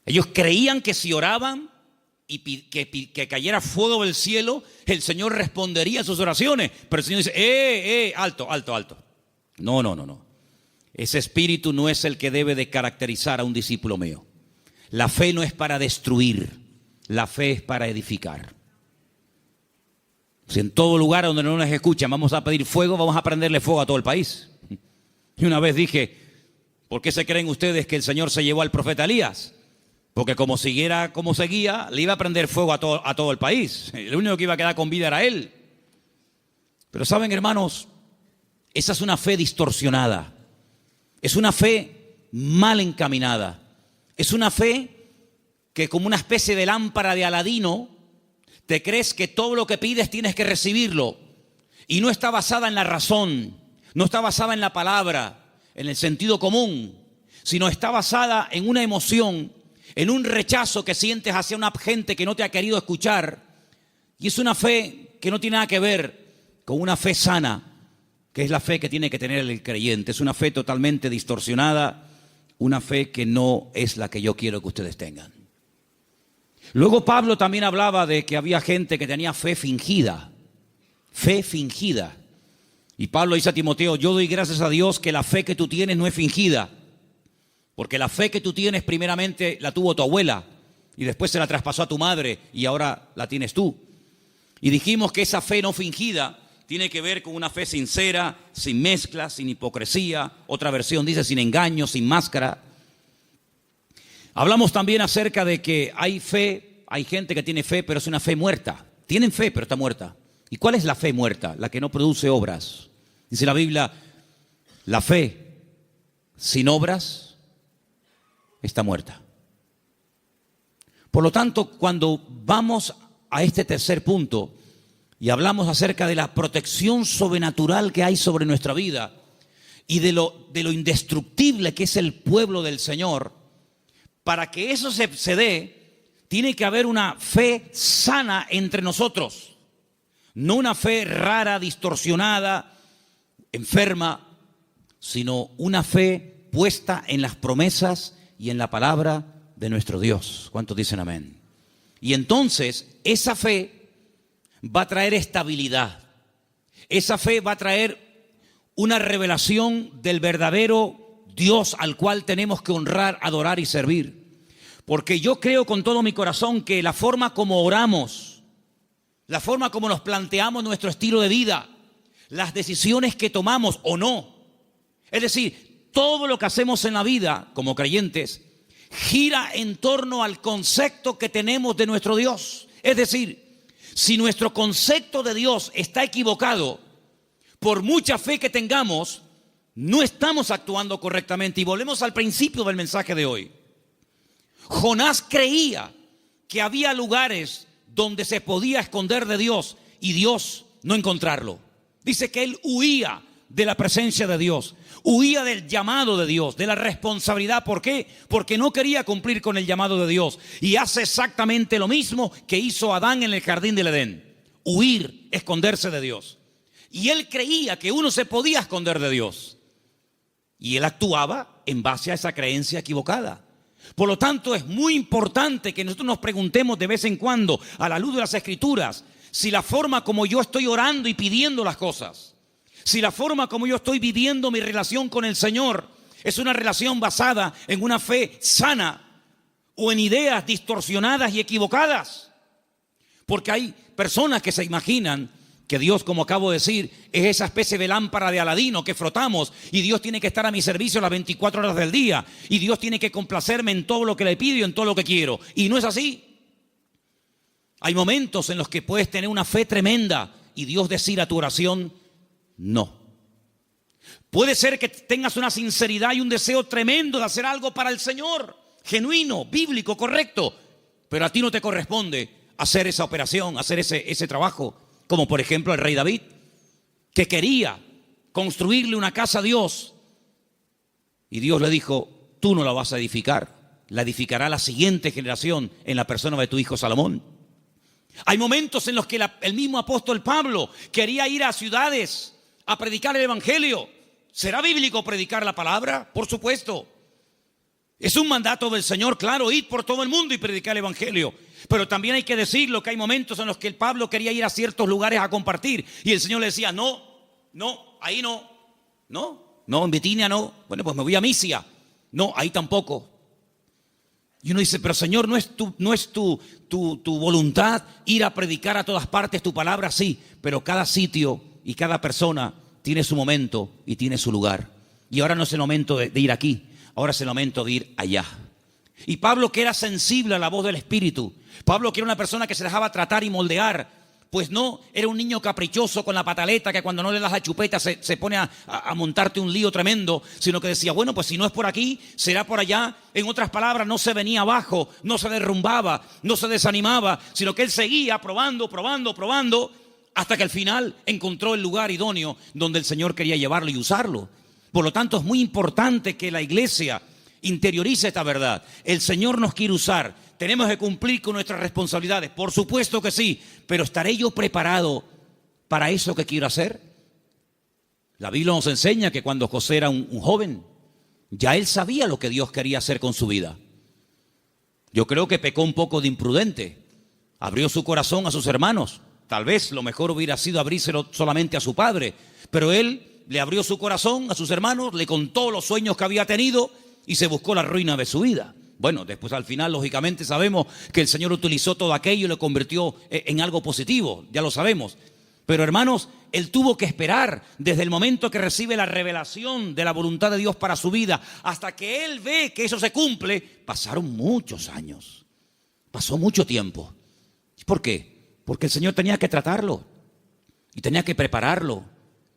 Ellos creían que si oraban y que cayera fuego del cielo, el Señor respondería a sus oraciones. Pero el Señor dice, alto. No. Ese espíritu no es el que debe de caracterizar a un discípulo mío. La fe no es para destruir, la fe es para edificar. Si en todo lugar donde no nos escuchan vamos a pedir fuego, vamos a prenderle fuego a todo el país. Y una vez dije, ¿por qué se creen ustedes que el Señor se llevó al profeta Elías? Porque como siguiera como seguía, le iba a prender fuego a todo el país. El único que iba a quedar con vida era él. Pero saben, hermanos, esa es una fe distorsionada. Es una fe mal encaminada. Es una fe que, como una especie de lámpara de Aladino, te crees que todo lo que pides tienes que recibirlo. Y no está basada en la razón, no está basada en la palabra, en el sentido común, sino está basada en una emoción, en un rechazo que sientes hacia una gente que no te ha querido escuchar. Y es una fe que no tiene nada que ver con una fe sana, que es la fe que tiene que tener el creyente. Es una fe totalmente distorsionada, una fe que no es la que yo quiero que ustedes tengan. Luego Pablo también hablaba de que había gente que tenía fe fingida. Fe fingida. Y Pablo dice a Timoteo, yo doy gracias a Dios que la fe que tú tienes no es fingida. Porque la fe que tú tienes primeramente la tuvo tu abuela y después se la traspasó a tu madre y ahora la tienes tú. Y dijimos que esa fe no fingida tiene que ver con una fe sincera, sin mezcla, sin hipocresía. Otra versión dice sin engaño, sin máscara. Hablamos también acerca de que hay fe, hay gente que tiene fe, pero es una fe muerta. Tienen fe, pero está muerta. ¿Y cuál es la fe muerta? La que no produce obras. Dice la Biblia, la fe sin obras está muerta. Por lo tanto, cuando vamos a este tercer punto y hablamos acerca de la protección sobrenatural que hay sobre nuestra vida y de lo indestructible que es el pueblo del Señor, para que eso se dé, tiene que haber una fe sana entre nosotros. No una fe rara, distorsionada, enferma, sino una fe puesta en las promesas y en la palabra de nuestro Dios. ¿Cuántos dicen amén? Y entonces esa fe va a traer estabilidad. Esa fe va a traer una revelación del verdadero Dios al cual tenemos que honrar, adorar y servir. Porque yo creo con todo mi corazón que la forma como oramos, la forma como nos planteamos nuestro estilo de vida, las decisiones que tomamos o no, es decir, todo lo que hacemos en la vida como creyentes, gira en torno al concepto que tenemos de nuestro Dios. Es decir, si nuestro concepto de Dios está equivocado, por mucha fe que tengamos, no estamos actuando correctamente. Y volvemos al principio del mensaje de hoy. Jonás creía que había lugares donde se podía esconder de Dios y Dios no encontrarlo. Dice que él huía de la presencia de Dios, huía del llamado de Dios, de la responsabilidad. ¿Por qué? Porque no quería cumplir con el llamado de Dios. Y hace exactamente lo mismo que hizo Adán en el jardín del Edén: huir, esconderse de Dios. Y él creía que uno se podía esconder de Dios. Y él actuaba en base a esa creencia equivocada. Por lo tanto, es muy importante que nosotros nos preguntemos de vez en cuando, a la luz de las Escrituras, si la forma como yo estoy orando y pidiendo las cosas, si la forma como yo estoy viviendo mi relación con el Señor es una relación basada en una fe sana o en ideas distorsionadas y equivocadas. Porque hay personas que se imaginan que Dios, como acabo de decir, es esa especie de lámpara de Aladino que frotamos y Dios tiene que estar a mi servicio las 24 horas del día y Dios tiene que complacerme en todo lo que le pido y en todo lo que quiero. Y no es así. Hay momentos en los que puedes tener una fe tremenda y Dios decir a tu oración no. Puede ser que tengas una sinceridad y un deseo tremendo de hacer algo para el Señor, genuino, bíblico, correcto, pero a ti no te corresponde hacer esa operación, hacer ese trabajo. Como por ejemplo el rey David, que quería construirle una casa a Dios. Y Dios le dijo, tú no la vas a edificar, la edificará la siguiente generación en la persona de tu hijo Salomón. Hay momentos en los que el mismo apóstol Pablo quería ir a ciudades a predicar el evangelio. ¿Será bíblico predicar la palabra? Por supuesto. Es un mandato del Señor, claro, ir por todo el mundo y predicar el evangelio. Pero también hay que decirlo que hay momentos en los que el Pablo quería ir a ciertos lugares a compartir y el Señor le decía, no, ahí no, en Bitinia no, bueno, pues me voy a Misia, no, ahí tampoco. Y uno dice, pero Señor, ¿no es tu voluntad ir a predicar a todas partes tu palabra? Sí, pero cada sitio y cada persona tiene su momento y tiene su lugar. Y ahora no es el momento de ir aquí, ahora es el momento de ir allá. Y Pablo, que era sensible a la voz del Espíritu, Pablo, que era una persona que se dejaba tratar y moldear, pues no era un niño caprichoso con la pataleta que cuando no le das la chupeta se pone a montarte un lío tremendo, sino que decía, bueno, pues si no es por aquí, será por allá. En otras palabras, no se venía abajo, no se derrumbaba, no se desanimaba, sino que él seguía probando, hasta que al final encontró el lugar idóneo donde el Señor quería llevarlo y usarlo. Por lo tanto, es muy importante que la iglesia interiorice esta verdad. El Señor nos quiere usar. Tenemos que cumplir con nuestras responsabilidades. Por supuesto que sí. Pero ¿estaré yo preparado para eso que quiero hacer? La Biblia nos enseña que cuando José era un joven, ya él sabía lo que Dios quería hacer con su vida. Yo creo que pecó un poco de imprudente. Abrió su corazón a sus hermanos. Tal vez lo mejor hubiera sido abrírselo solamente a su padre. Pero él le abrió su corazón a sus hermanos, le contó los sueños que había tenido y se buscó la ruina de su vida. Bueno, después al final, lógicamente, sabemos que el Señor utilizó todo aquello y lo convirtió en algo positivo. Ya lo sabemos. Pero hermanos, él tuvo que esperar desde el momento que recibe la revelación de la voluntad de Dios para su vida hasta que él ve que eso se cumple. Pasaron muchos años, pasó mucho tiempo. ¿Por qué? Porque el Señor tenía que tratarlo y tenía que prepararlo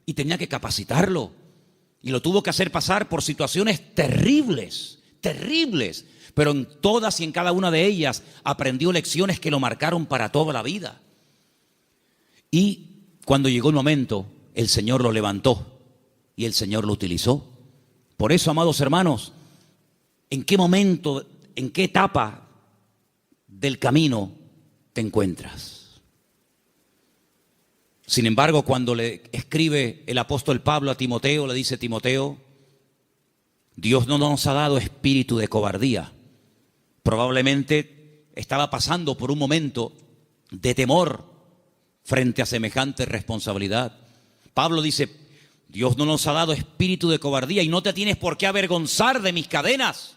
y tenía que capacitarlo y lo tuvo que hacer pasar por situaciones terribles, terribles, pero en todas y en cada una de ellas aprendió lecciones que lo marcaron para toda la vida. Y cuando llegó el momento, el Señor lo levantó y el Señor lo utilizó. Por eso, amados hermanos, ¿en qué momento, en qué etapa del camino te encuentras? Sin embargo, cuando le escribe el apóstol Pablo a Timoteo, le dice: Timoteo, Dios no nos ha dado espíritu de cobardía. Probablemente estaba pasando por un momento de temor frente a semejante responsabilidad. Pablo dice: Dios no nos ha dado espíritu de cobardía y no te tienes por qué avergonzar de mis cadenas.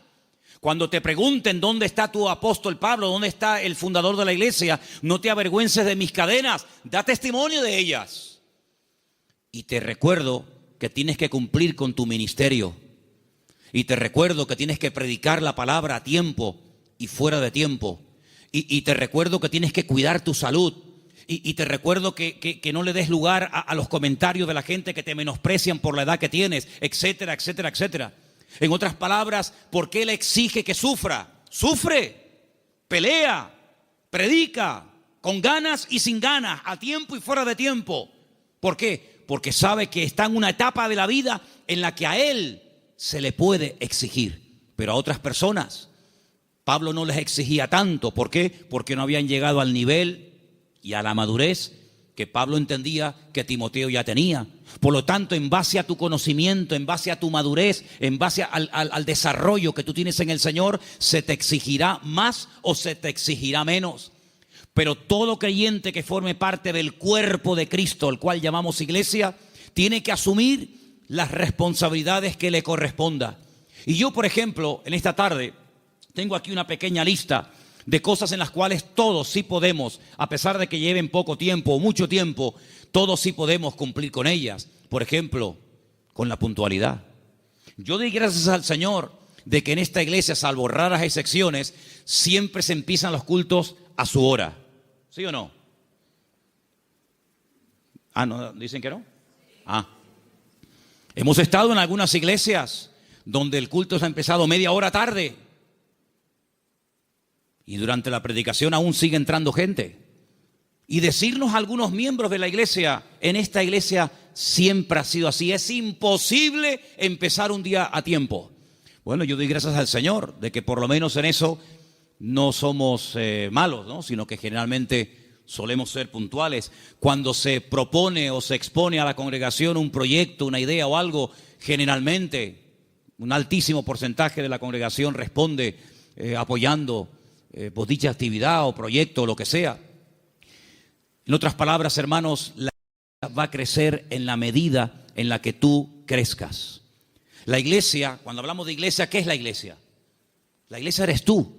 Cuando te pregunten dónde está tu apóstol Pablo, dónde está el fundador de la iglesia, no te avergüences de mis cadenas, da testimonio de ellas. Y te recuerdo que tienes que cumplir con tu ministerio. Y te recuerdo que tienes que predicar la palabra a tiempo y fuera de tiempo. Y te recuerdo que tienes que cuidar tu salud. Y te recuerdo que no le des lugar a los comentarios de la gente que te menosprecian por la edad que tienes, etcétera, etcétera, etcétera. En otras palabras, ¿por qué Él exige que sufra? Sufre, pelea, predica, con ganas y sin ganas, a tiempo y fuera de tiempo. ¿Por qué? Porque sabe que está en una etapa de la vida en la que a Él se le puede exigir, pero a otras personas Pablo no les exigía tanto. ¿Por qué? Porque no habían llegado al nivel y a la madurez que Pablo entendía que Timoteo ya tenía. Por lo tanto, en base a tu conocimiento, en base a tu madurez, en base al desarrollo que tú tienes en el Señor, se te exigirá más o se te exigirá menos. Pero todo creyente que forme parte del cuerpo de Cristo, el cual llamamos iglesia, tiene que asumir las responsabilidades que le corresponda. Y yo, por ejemplo, en esta tarde, tengo aquí una pequeña lista de cosas en las cuales todos sí podemos, a pesar de que lleven poco tiempo o mucho tiempo, todos sí podemos cumplir con ellas. Por ejemplo, con la puntualidad. Yo doy gracias al Señor de que en esta iglesia, salvo raras excepciones, siempre se empiezan los cultos a su hora. ¿Sí o no? ¿No? ¿Dicen que no? Hemos estado en algunas iglesias donde el culto se ha empezado media hora tarde. Y durante la predicación aún sigue entrando gente. Y decirnos a algunos miembros de la iglesia: en esta iglesia siempre ha sido así, es imposible empezar un día a tiempo. Bueno, yo doy gracias al Señor de que por lo menos en eso no somos malos, ¿no? Sino que generalmente solemos ser puntuales. Cuando se propone o se expone a la congregación un proyecto, una idea o algo, generalmente un altísimo porcentaje de la congregación responde apoyando pues dicha actividad o proyecto o lo que sea. En otras palabras, hermanos, la iglesia va a crecer en la medida en la que tú crezcas. La iglesia, cuando hablamos de iglesia, ¿qué es la iglesia? La iglesia eres tú,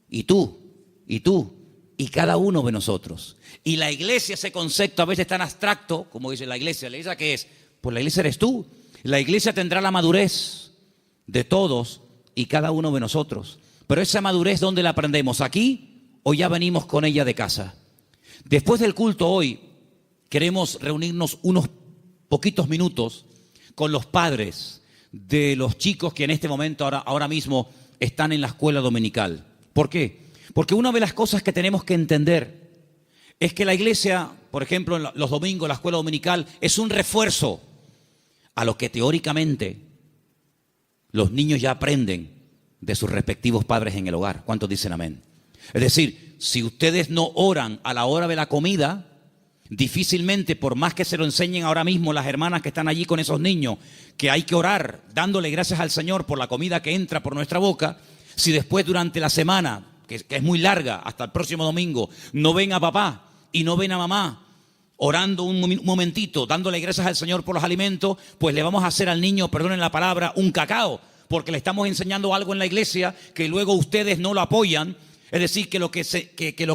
y tú, y tú, y cada uno de nosotros. Y la iglesia, ese concepto a veces tan abstracto, como dice la iglesia ¿qué es? Pues la iglesia eres tú. La iglesia tendrá la madurez de todos y cada uno de nosotros. Pero esa madurez, ¿dónde la aprendemos? ¿Aquí o ya venimos con ella de casa? Después del culto hoy, queremos reunirnos unos poquitos minutos con los padres de los chicos que en este momento, ahora mismo, están en la escuela dominical. ¿Por qué? Porque una de las cosas que tenemos que entender es que la iglesia, por ejemplo, en los domingos, la escuela dominical, es un refuerzo a lo que teóricamente los niños ya aprenden de sus respectivos padres en el hogar. ¿Cuántos dicen amén? Es decir, si ustedes no oran a la hora de la comida, Difícilmente, por más que se lo enseñen ahora mismo las hermanas que están allí con esos niños, que hay que orar dándole gracias al Señor por la comida que entra por nuestra boca, si después durante la semana, que es muy larga, hasta el próximo domingo, no ven a papá y no ven a mamá orando un momentito, dándole gracias al Señor por los alimentos, pues le vamos a hacer al niño, perdonen la palabra, un cacao, porque le estamos enseñando algo en la iglesia que luego ustedes no lo apoyan. Es decir, que lo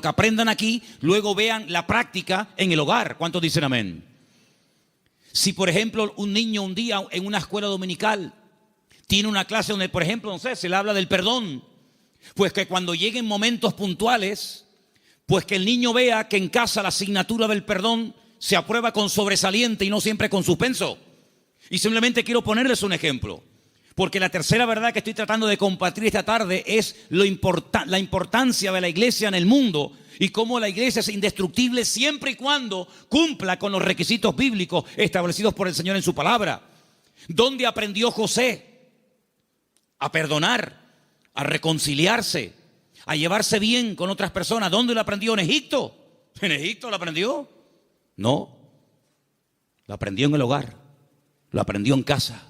que aprendan aquí, luego vean la práctica en el hogar. ¿Cuántos dicen amén? Si, por ejemplo, un niño un día en una escuela dominical tiene una clase donde, por ejemplo, no sé, se le habla del perdón, pues que cuando lleguen momentos puntuales, pues que el niño vea que en casa la asignatura del perdón se aprueba con sobresaliente y no siempre con suspenso. Y simplemente quiero ponerles un ejemplo, porque la tercera verdad que estoy tratando de compartir esta tarde es la importancia de la iglesia en el mundo y cómo la iglesia es indestructible siempre y cuando cumpla con los requisitos bíblicos establecidos por el Señor en su palabra. ¿Dónde aprendió José a perdonar, a reconciliarse, a llevarse bien con otras personas? ¿Dónde lo aprendió? ¿En Egipto? ¿En Egipto lo aprendió? No, lo aprendió en el hogar, lo aprendió en casa.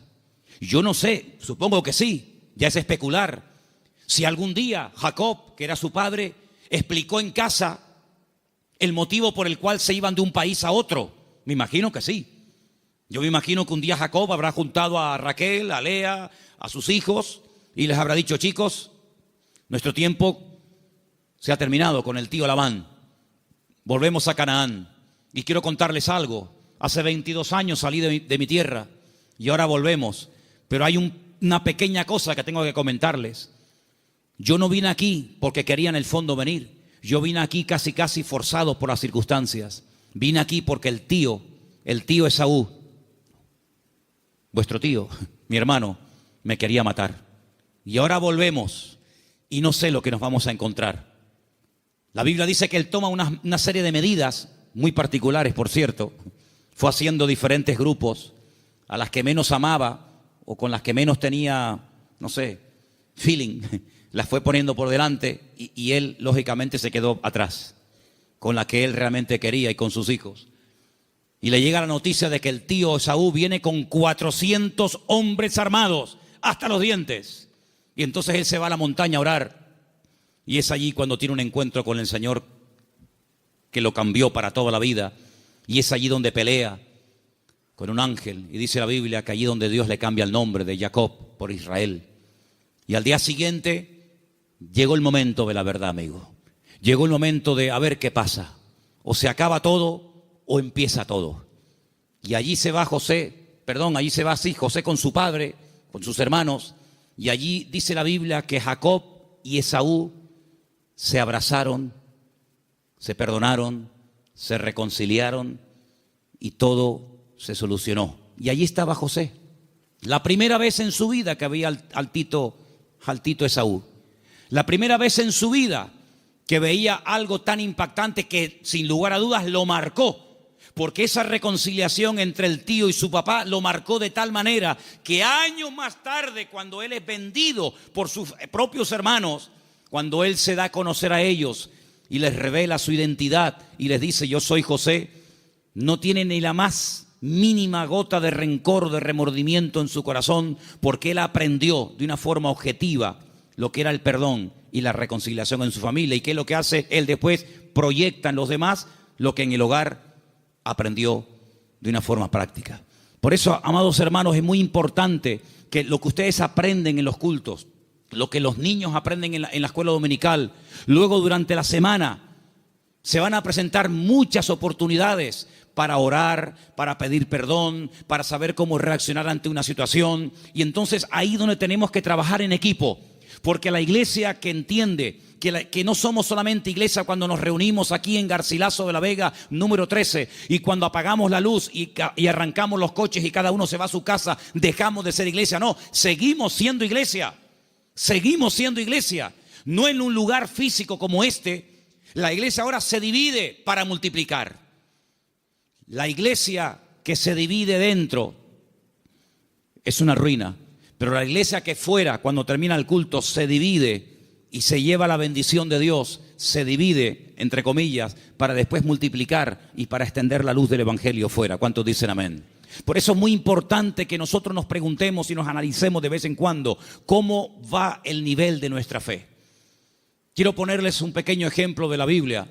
Yo no sé, supongo que sí, ya es especular, si algún día Jacob, que era su padre, explicó en casa el motivo por el cual se iban de un país a otro. Me imagino que sí. Yo me imagino que un día Jacob habrá juntado a Raquel, a Lea, a sus hijos y les habrá dicho: chicos, nuestro tiempo se ha terminado con el tío Labán. Volvemos a Canaán. Y quiero contarles algo. Hace 22 años salí de mi tierra y ahora volvemos. Pero hay una pequeña cosa que tengo que comentarles. Yo no vine aquí porque quería en el fondo venir. Yo vine aquí casi forzado por las circunstancias. Vine aquí porque el tío Esaú, vuestro tío, mi hermano, me quería matar. Y ahora volvemos y no sé lo que nos vamos a encontrar. La Biblia dice que él toma una serie de medidas muy particulares, por cierto. Fue haciendo diferentes grupos a las que menos amaba o con las que menos tenía, no sé, feeling. Las fue poniendo por delante y él, lógicamente, se quedó atrás con la que él realmente quería y con sus hijos. Y le llega la noticia de que el tío Esaú viene con 400 hombres armados hasta los dientes. Y entonces él se va a la montaña a orar. Y es allí cuando tiene un encuentro con el Señor que lo cambió para toda la vida. Y es allí donde pelea con un ángel. Y dice la Biblia que allí donde Dios le cambia el nombre de Jacob por Israel. Y al día siguiente llegó el momento de la verdad, amigo. Llegó el momento de a ver qué pasa. O se acaba todo o empieza todo. Y allí se va José con su padre, con sus hermanos. Y allí dice la Biblia que Jacob y Esaú se abrazaron, se perdonaron, se reconciliaron y todo se solucionó. Y allí estaba José. La primera vez en su vida que veía al tito Esaú. La primera vez en su vida que veía algo tan impactante que sin lugar a dudas lo marcó. Porque esa reconciliación entre el tío y su papá lo marcó de tal manera que años más tarde, cuando él es vendido por sus propios hermanos, cuando él se da a conocer a ellos y les revela su identidad y les dice: yo soy José, no tiene ni la más mínima gota de rencor, de remordimiento en su corazón, porque él aprendió de una forma objetiva lo que era el perdón y la reconciliación en su familia. ¿Y qué es lo que hace? Él después proyecta en los demás lo que en el hogar aprendió de una forma práctica. Por eso, amados hermanos, es muy importante que lo que ustedes aprenden en los cultos, lo que los niños aprenden en la escuela dominical, luego durante la semana se van a presentar muchas oportunidades para orar, para pedir perdón, para saber cómo reaccionar ante una situación. Y entonces ahí donde tenemos que trabajar en equipo. Porque la iglesia que entiende que no somos solamente iglesia cuando nos reunimos aquí en Garcilaso de la Vega, número 13, y cuando apagamos la luz y arrancamos los coches y cada uno se va a su casa, dejamos de ser iglesia. No, seguimos siendo iglesia. Seguimos siendo iglesia. No en un lugar físico como este. La iglesia ahora se divide para multiplicar. La iglesia que se divide dentro es una ruina. Pero la iglesia que fuera, cuando termina el culto, se divide y se lleva la bendición de Dios, se divide, entre comillas, para después multiplicar y para extender la luz del evangelio fuera. ¿Cuántos dicen amén? Por eso es muy importante que nosotros nos preguntemos y nos analicemos de vez en cuando cómo va el nivel de nuestra fe. Quiero ponerles un pequeño ejemplo de la Biblia,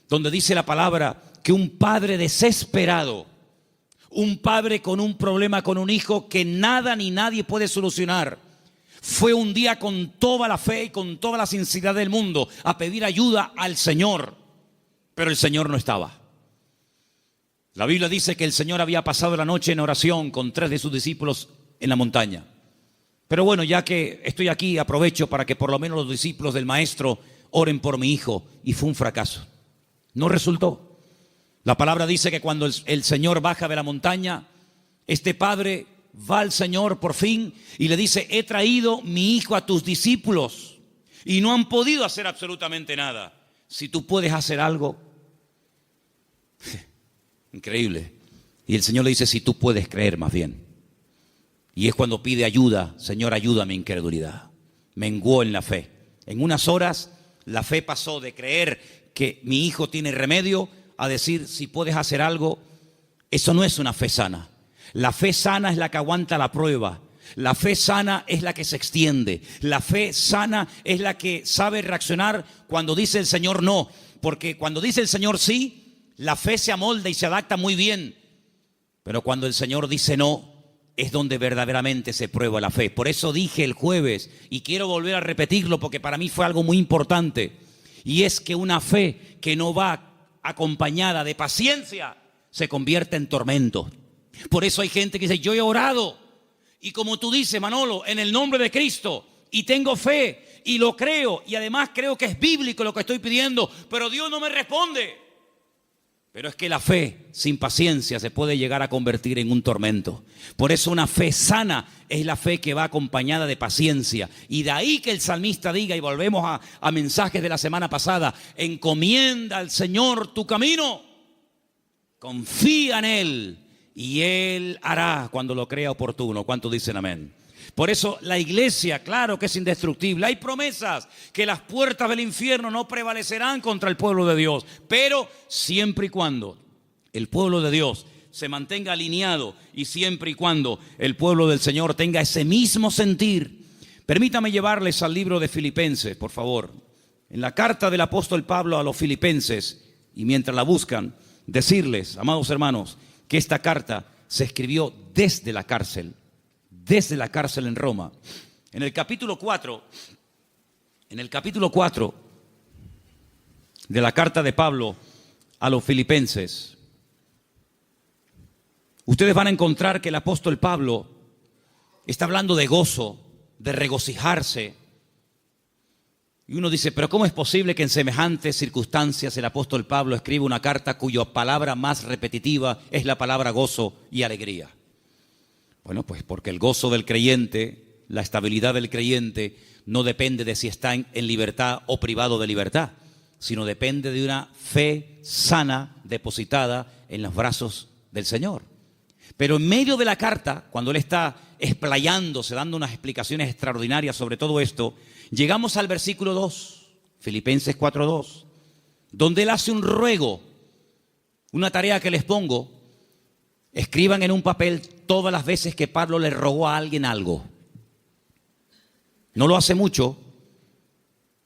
donde dice la palabra que un padre desesperado, un padre con un problema con un hijo que nada ni nadie puede solucionar, fue un día con toda la fe y con toda la sinceridad del mundo a pedir ayuda al Señor, pero el Señor no estaba. La Biblia dice que el Señor había pasado la noche en oración con 3 de sus discípulos en la montaña. Pero bueno, ya que estoy aquí, aprovecho para que por lo menos los discípulos del Maestro oren por mi hijo. Y fue un fracaso. No resultó. La palabra dice que cuando el Señor baja de la montaña, este padre va al Señor por fin y le dice: he traído mi hijo a tus discípulos y no han podido hacer absolutamente nada. Si tú puedes hacer algo. Increíble. Y el Señor le dice: si tú puedes creer, más bien. Y es cuando pide ayuda: Señor, ayuda a mi incredulidad. Menguó en la fe. En unas horas la fe pasó de creer que mi hijo tiene remedio a decir: si puedes hacer algo. Eso no es una fe sana. La fe sana es la que aguanta la prueba. La fe sana es la que se extiende. La fe sana es la que sabe reaccionar cuando dice el Señor no. Porque cuando dice el Señor sí, la fe se amolda y se adapta muy bien. Pero cuando el Señor dice no, es donde verdaderamente se prueba la fe. Por eso dije el jueves, y quiero volver a repetirlo porque para mí fue algo muy importante, y es que una fe que no va acompañada de paciencia se convierte en tormento. Por eso hay gente que dice: yo he orado, y como tú dices, Manolo, en el nombre de Cristo, y tengo fe, y lo creo, y además creo que es bíblico lo que estoy pidiendo, pero Dios no me responde. Pero es que la fe sin paciencia se puede llegar a convertir en un tormento. Por eso una fe sana es la fe que va acompañada de paciencia. Y de ahí que el salmista diga, y volvemos a mensajes de la semana pasada: encomienda al Señor tu camino, confía en Él y Él hará cuando lo crea oportuno. ¿Cuántos dicen amén? Por eso la iglesia, claro que es indestructible. Hay promesas que las puertas del infierno no prevalecerán contra el pueblo de Dios. Pero siempre y cuando el pueblo de Dios se mantenga alineado y siempre y cuando el pueblo del Señor tenga ese mismo sentir. Permítame llevarles al libro de Filipenses, por favor. En la carta del apóstol Pablo a los Filipenses, y mientras la buscan, decirles, amados hermanos, que esta carta se escribió desde la cárcel en Roma. En el capítulo 4 de la carta de Pablo a los Filipenses, ustedes van a encontrar que el apóstol Pablo está hablando de gozo, de regocijarse. Y uno dice: pero ¿cómo es posible que en semejantes circunstancias el apóstol Pablo escriba una carta cuya palabra más repetitiva es la palabra gozo y alegría? Bueno, pues porque el gozo del creyente, la estabilidad del creyente, no depende de si está en libertad o privado de libertad, sino depende de una fe sana depositada en los brazos del Señor. Pero en medio de la carta, cuando él está explayándose, dando unas explicaciones extraordinarias sobre todo esto, llegamos al versículo 2, Filipenses 4:2, donde él hace un ruego, una tarea que les pongo: escriban en un papel todas las veces que Pablo le rogó a alguien algo. No lo hace mucho,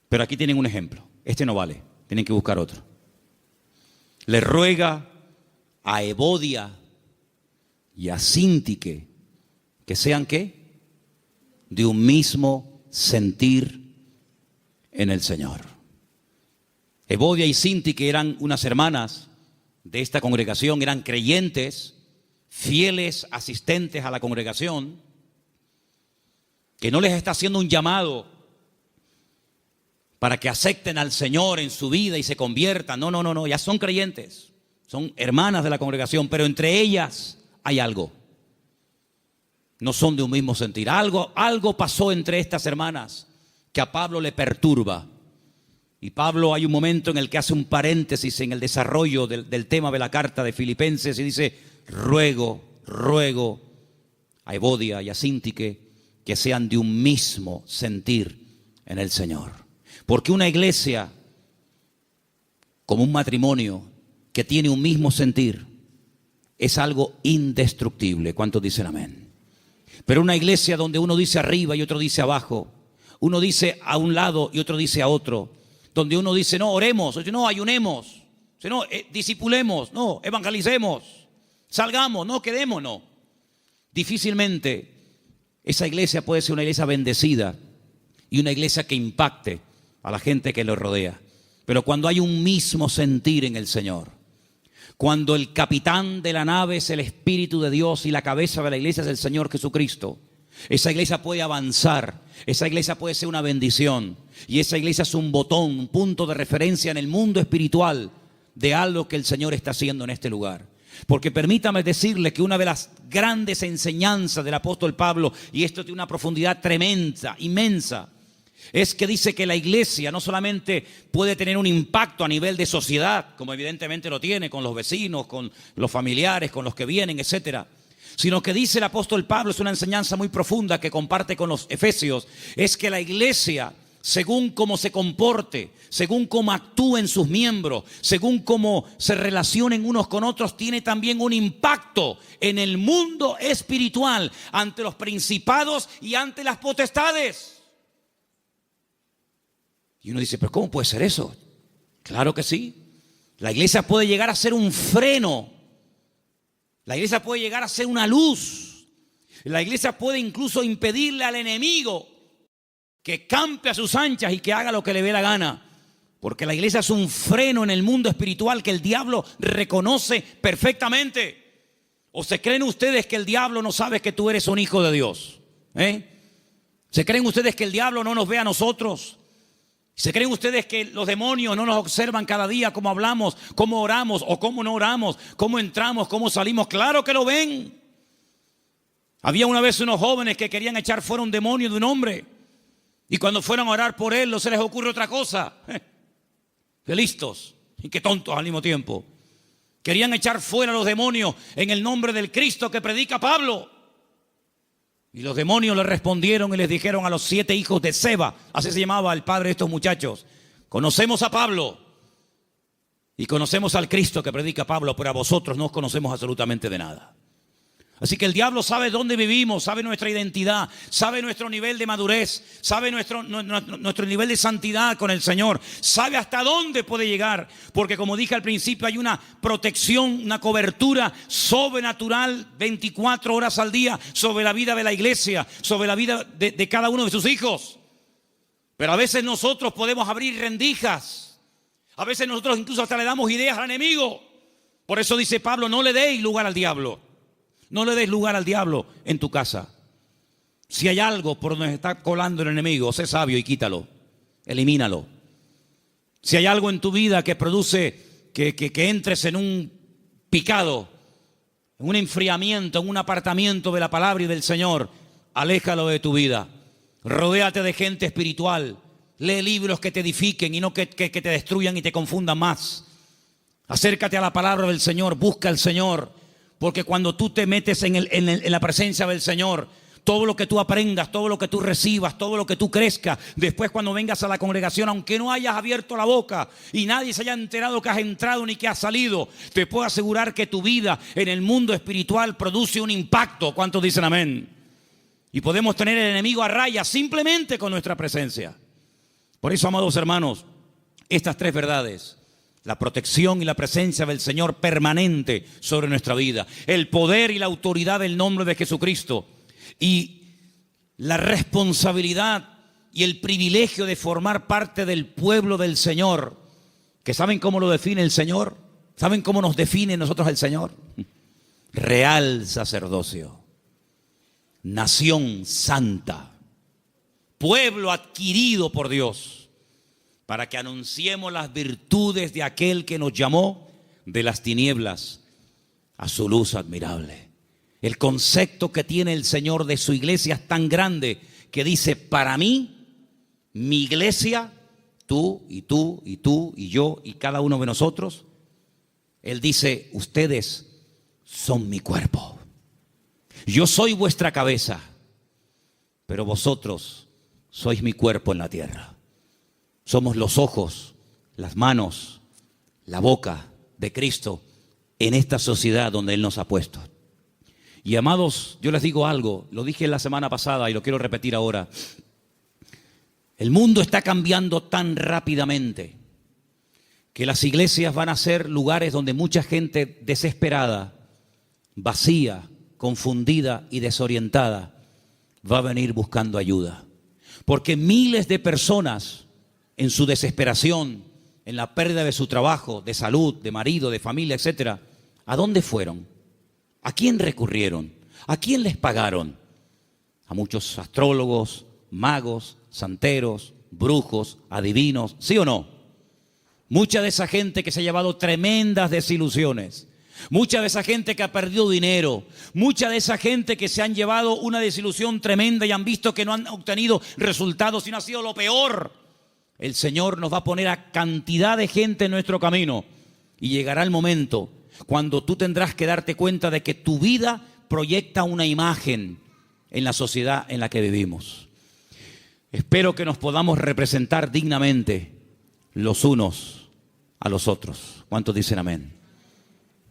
pero aquí tienen un ejemplo. Este no vale, tienen que buscar otro. Le ruega a Evodia y a Síntique que sean ¿qué? De un mismo sentir en el Señor. Evodia y Síntique eran unas hermanas de esta congregación, eran creyentes, fieles asistentes a la congregación, que no les está haciendo un llamado para que acepten al Señor en su vida y se conviertan. No, ya son creyentes, son hermanas de la congregación, pero entre ellas hay algo. No son de un mismo sentir. Algo pasó entre estas hermanas que a Pablo le perturba. Y Pablo, hay un momento en el que hace un paréntesis en el desarrollo del tema de la carta de Filipenses y dice: ruego a Evodia y a Síntique que sean de un mismo sentir en el Señor. Porque una iglesia, como un matrimonio que tiene un mismo sentir, es algo indestructible. ¿Cuántos dicen amén? Pero una iglesia donde uno dice arriba y otro dice abajo, uno dice a un lado y otro dice a otro, donde uno dice no, oremos, otro, no, ayunemos, no, discipulemos, no, evangelicemos, salgamos, no, quedémonos. Difícilmente esa iglesia puede ser una iglesia bendecida y una iglesia que impacte a la gente que lo rodea. Pero cuando hay un mismo sentir en el Señor, cuando el capitán de la nave es el Espíritu de Dios y la cabeza de la iglesia es el Señor Jesucristo, esa iglesia puede avanzar, esa iglesia puede ser una bendición y esa iglesia es un botón, un punto de referencia en el mundo espiritual de algo que el Señor está haciendo en este lugar. Porque permítame decirle que una de las grandes enseñanzas del apóstol Pablo, y esto tiene una profundidad tremenda, inmensa, es que dice que la iglesia no solamente puede tener un impacto a nivel de sociedad, como evidentemente lo tiene con los vecinos, con los familiares, con los que vienen, etcétera, sino que dice el apóstol Pablo, es una enseñanza muy profunda que comparte con los efesios, es que la iglesia, según cómo se comporte, según cómo actúen sus miembros, según cómo se relacionen unos con otros, tiene también un impacto en el mundo espiritual, ante los principados y ante las potestades. Y uno dice, pero ¿cómo puede ser eso? Claro que sí. La iglesia puede llegar a ser un freno. La iglesia puede llegar a ser una luz. La iglesia puede incluso impedirle al enemigo que campe a sus anchas y que haga lo que le dé la gana. Porque la iglesia es un freno en el mundo espiritual que el diablo reconoce perfectamente. ¿O se creen ustedes que el diablo no sabe que tú eres un hijo de Dios? ¿Se creen ustedes que el diablo no nos ve a nosotros? ¿Se creen ustedes que los demonios no nos observan cada día cómo hablamos, cómo oramos o cómo no oramos, cómo entramos, cómo salimos? Claro que lo ven. Había una vez unos jóvenes que querían echar fuera un demonio de un hombre y cuando fueron a orar por él no se les ocurre otra cosa. Qué listos y qué tontos al mismo tiempo. Querían echar fuera los demonios en el nombre del Cristo que predica Pablo. Y los demonios le respondieron y les dijeron a los 7 hijos de Seba, así se llamaba el padre de estos muchachos: conocemos a Pablo y conocemos al Cristo que predica Pablo, pero a vosotros no os conocemos absolutamente de nada. Así que el diablo sabe dónde vivimos, sabe nuestra identidad, sabe nuestro nivel de madurez, sabe nuestro nivel de santidad con el Señor, sabe hasta dónde puede llegar, porque como dije al principio, hay una protección, una cobertura sobrenatural 24 horas al día sobre la vida de la iglesia, sobre la vida de cada uno de sus hijos. Pero a veces nosotros podemos abrir rendijas, a veces nosotros incluso hasta le damos ideas al enemigo. Por eso dice Pablo, no le deis lugar al diablo. No le des lugar al diablo en tu casa. Si hay algo por donde está colando el enemigo, sé sabio y quítalo, elimínalo. Si hay algo en tu vida que produce que entres en un picado, en un enfriamiento, en un apartamiento de la palabra y del Señor, aléjalo de tu vida. Rodéate de gente espiritual. Lee libros que te edifiquen y no que te destruyan y te confundan más. Acércate a la palabra del Señor, busca al Señor. Porque cuando tú te metes en la presencia del Señor, todo lo que tú aprendas, todo lo que tú recibas, todo lo que tú crezcas, después cuando vengas a la congregación, aunque no hayas abierto la boca y nadie se haya enterado que has entrado ni que has salido, te puedo asegurar que tu vida en el mundo espiritual produce un impacto. ¿Cuántos dicen amén? Y podemos tener el enemigo a raya simplemente con nuestra presencia. Por eso, amados hermanos, estas 3 verdades: la protección y la presencia del Señor permanente sobre nuestra vida, el poder y la autoridad del nombre de Jesucristo y la responsabilidad y el privilegio de formar parte del pueblo del Señor, que ¿saben cómo lo define el Señor? ¿Saben cómo nos define nosotros el Señor? Real sacerdocio, nación santa, pueblo adquirido por Dios, para que anunciemos las virtudes de aquel que nos llamó de las tinieblas a su luz admirable. El concepto que tiene el Señor de su iglesia es tan grande que dice: para mí, mi iglesia, tú y tú y tú y yo y cada uno de nosotros, Él dice: ustedes son mi cuerpo. Yo soy vuestra cabeza, pero vosotros sois mi cuerpo en la tierra. Somos los ojos, las manos, la boca de Cristo en esta sociedad donde Él nos ha puesto. Y amados, yo les digo algo, lo dije la semana pasada y lo quiero repetir ahora. El mundo está cambiando tan rápidamente que las iglesias van a ser lugares donde mucha gente desesperada, vacía, confundida y desorientada va a venir buscando ayuda. Porque miles de personas en su desesperación, en la pérdida de su trabajo, de salud, de marido, de familia, etcétera, ¿a dónde fueron? ¿A quién recurrieron? ¿A quién les pagaron? A muchos astrólogos, magos, santeros, brujos, adivinos, ¿sí o no? Mucha de esa gente que se ha llevado tremendas desilusiones, mucha de esa gente que ha perdido dinero, mucha de esa gente que se han llevado una desilusión tremenda y han visto que no han obtenido resultados, sino ha sido lo peor. El Señor nos va a poner a cantidad de gente en nuestro camino y llegará el momento cuando tú tendrás que darte cuenta de que tu vida proyecta una imagen en la sociedad en la que vivimos. Espero que nos podamos representar dignamente los unos a los otros. ¿Cuántos dicen amén?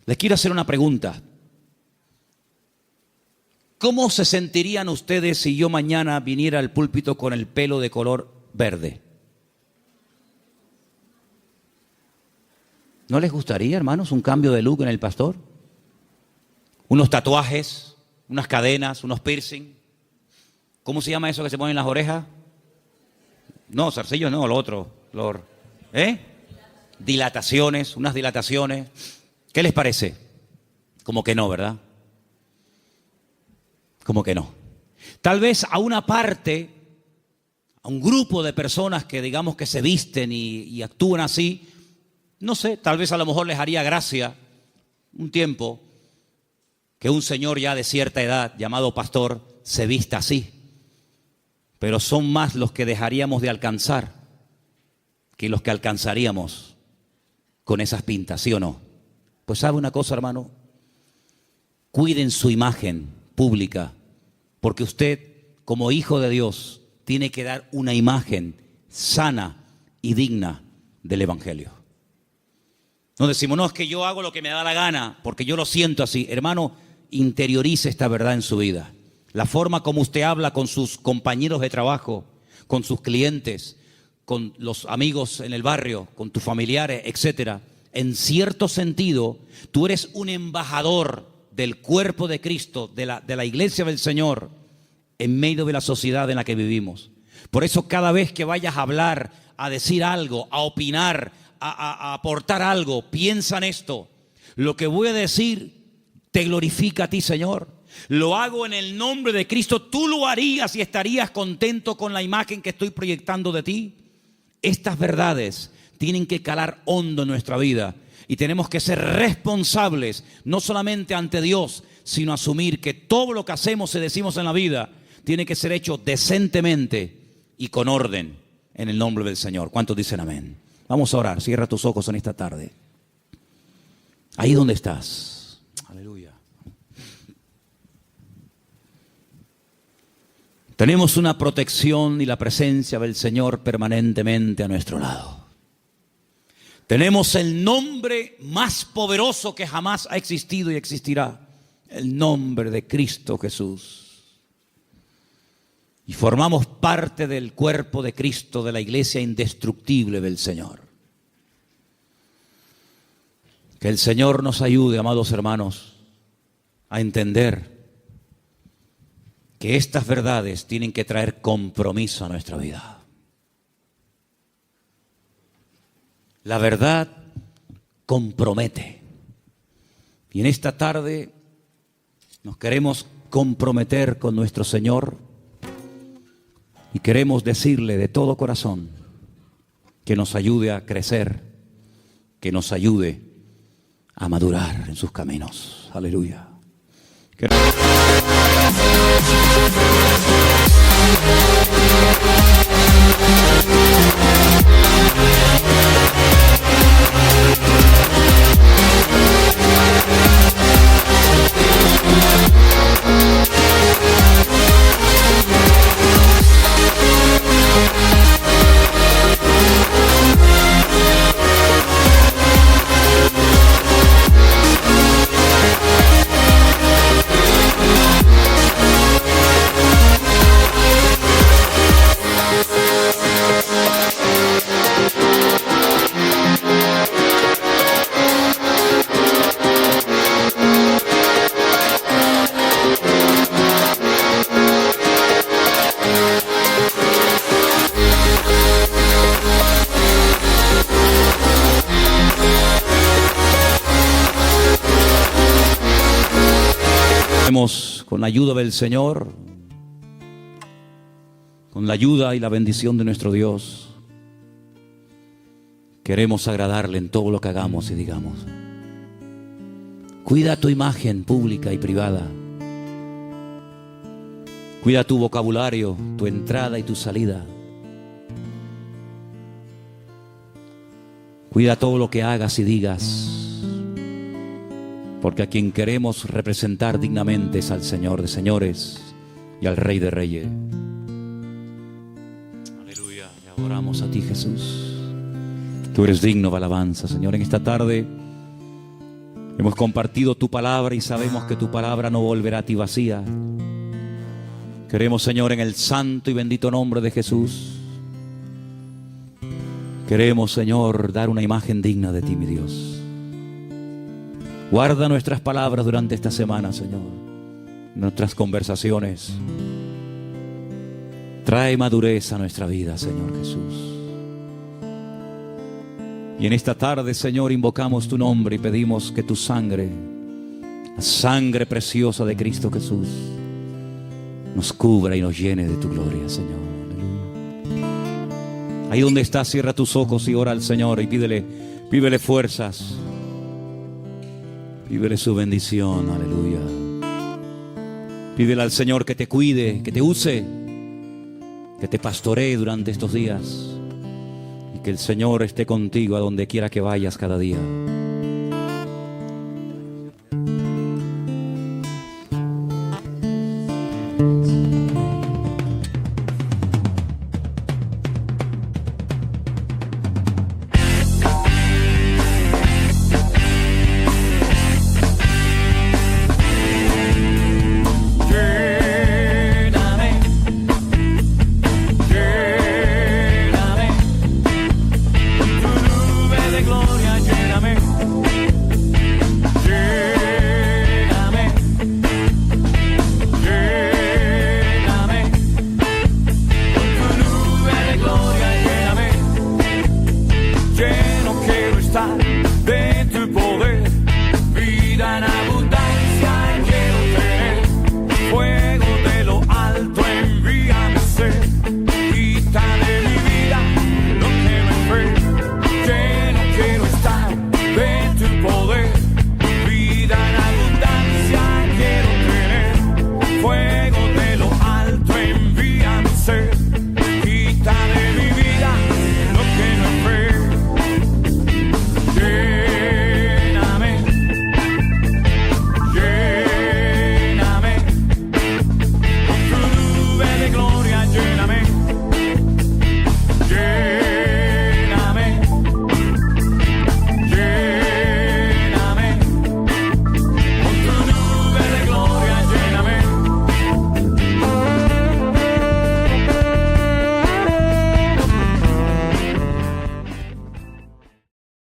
Les quiero hacer una pregunta. ¿Cómo se sentirían ustedes si yo mañana viniera al púlpito con el pelo de color verde? ¿No les gustaría, hermanos, un cambio de look en el pastor? Unos tatuajes, unas cadenas, unos piercing. ¿Cómo se llama eso que se pone en las orejas? No, zarcillos no, lo otro. Dilataciones, unas dilataciones. ¿Qué les parece? Como que no, ¿verdad? Como que no. Tal vez a una parte, a un grupo de personas que digamos que se visten y actúan así, no sé, tal vez a lo mejor les haría gracia un tiempo que un señor ya de cierta edad llamado pastor se vista así. Pero son más los que dejaríamos de alcanzar que los que alcanzaríamos con esas pintas, ¿sí o no? Pues sabe una cosa, hermano, cuiden su imagen pública, porque usted como hijo de Dios tiene que dar una imagen sana y digna del Evangelio. No decimos, no, es que yo hago lo que me da la gana, porque yo lo siento así. Hermano, interiorice esta verdad en su vida. La forma como usted habla con sus compañeros de trabajo, con sus clientes, con los amigos en el barrio, con tus familiares, etcétera. En cierto sentido, tú eres un embajador del cuerpo de Cristo, de la iglesia del Señor, en medio de la sociedad en la que vivimos. Por eso cada vez que vayas a hablar, a decir algo, a opinar, a aportar algo, piensa en esto. Lo que voy a decir te glorifica a ti, Señor. Lo hago en el nombre de Cristo. Tú lo harías y estarías contento con la imagen que estoy proyectando de ti. Estas verdades tienen que calar hondo en nuestra vida y tenemos que ser responsables, no solamente ante Dios, sino asumir que todo lo que hacemos y decimos en la vida tiene que ser hecho decentemente y con orden en el nombre del Señor. ¿Cuántos dicen amén? Vamos a orar. Cierra tus ojos en esta tarde. Ahí donde estás. Aleluya. Tenemos una protección y la presencia del Señor permanentemente a nuestro lado. Tenemos el nombre más poderoso que jamás ha existido y existirá. El nombre de Cristo Jesús. Y formamos parte del cuerpo de Cristo, de la iglesia indestructible del Señor. Que el Señor nos ayude, amados hermanos, a entender que estas verdades tienen que traer compromiso a nuestra vida. La verdad compromete. Y en esta tarde nos queremos comprometer con nuestro Señor y queremos decirle de todo corazón que nos ayude a crecer, que nos ayude a madurar en sus caminos. Aleluya. con la ayuda del Señor, con la ayuda y la bendición de nuestro Dios, queremos agradarle en todo lo que hagamos y digamos. Cuida tu imagen pública y privada. Cuida tu vocabulario, tu entrada y tu salida. Cuida todo lo que hagas y digas, porque a quien queremos representar dignamente es al Señor de señores y al Rey de reyes. Aleluya, y adoramos a ti, Jesús. Tú eres digno de alabanza, Señor. En esta tarde hemos compartido tu palabra y sabemos que tu palabra no volverá a ti vacía. Queremos, Señor, en el santo y bendito nombre de Jesús, queremos, Señor, dar una imagen digna de ti, mi Dios. Guarda nuestras palabras durante esta semana, Señor, nuestras conversaciones. Trae madurez a nuestra vida, Señor Jesús. Y en esta tarde, Señor, invocamos tu nombre y pedimos que tu sangre, la sangre preciosa de Cristo Jesús, nos cubra y nos llene de tu gloria, Señor. Aleluya. Ahí donde estás, cierra tus ojos y ora al Señor y pídele fuerzas. Pídele su bendición, aleluya. Pídele al Señor que te cuide, que te use, que te pastoree durante estos días. Y que el Señor esté contigo a donde quiera que vayas cada día.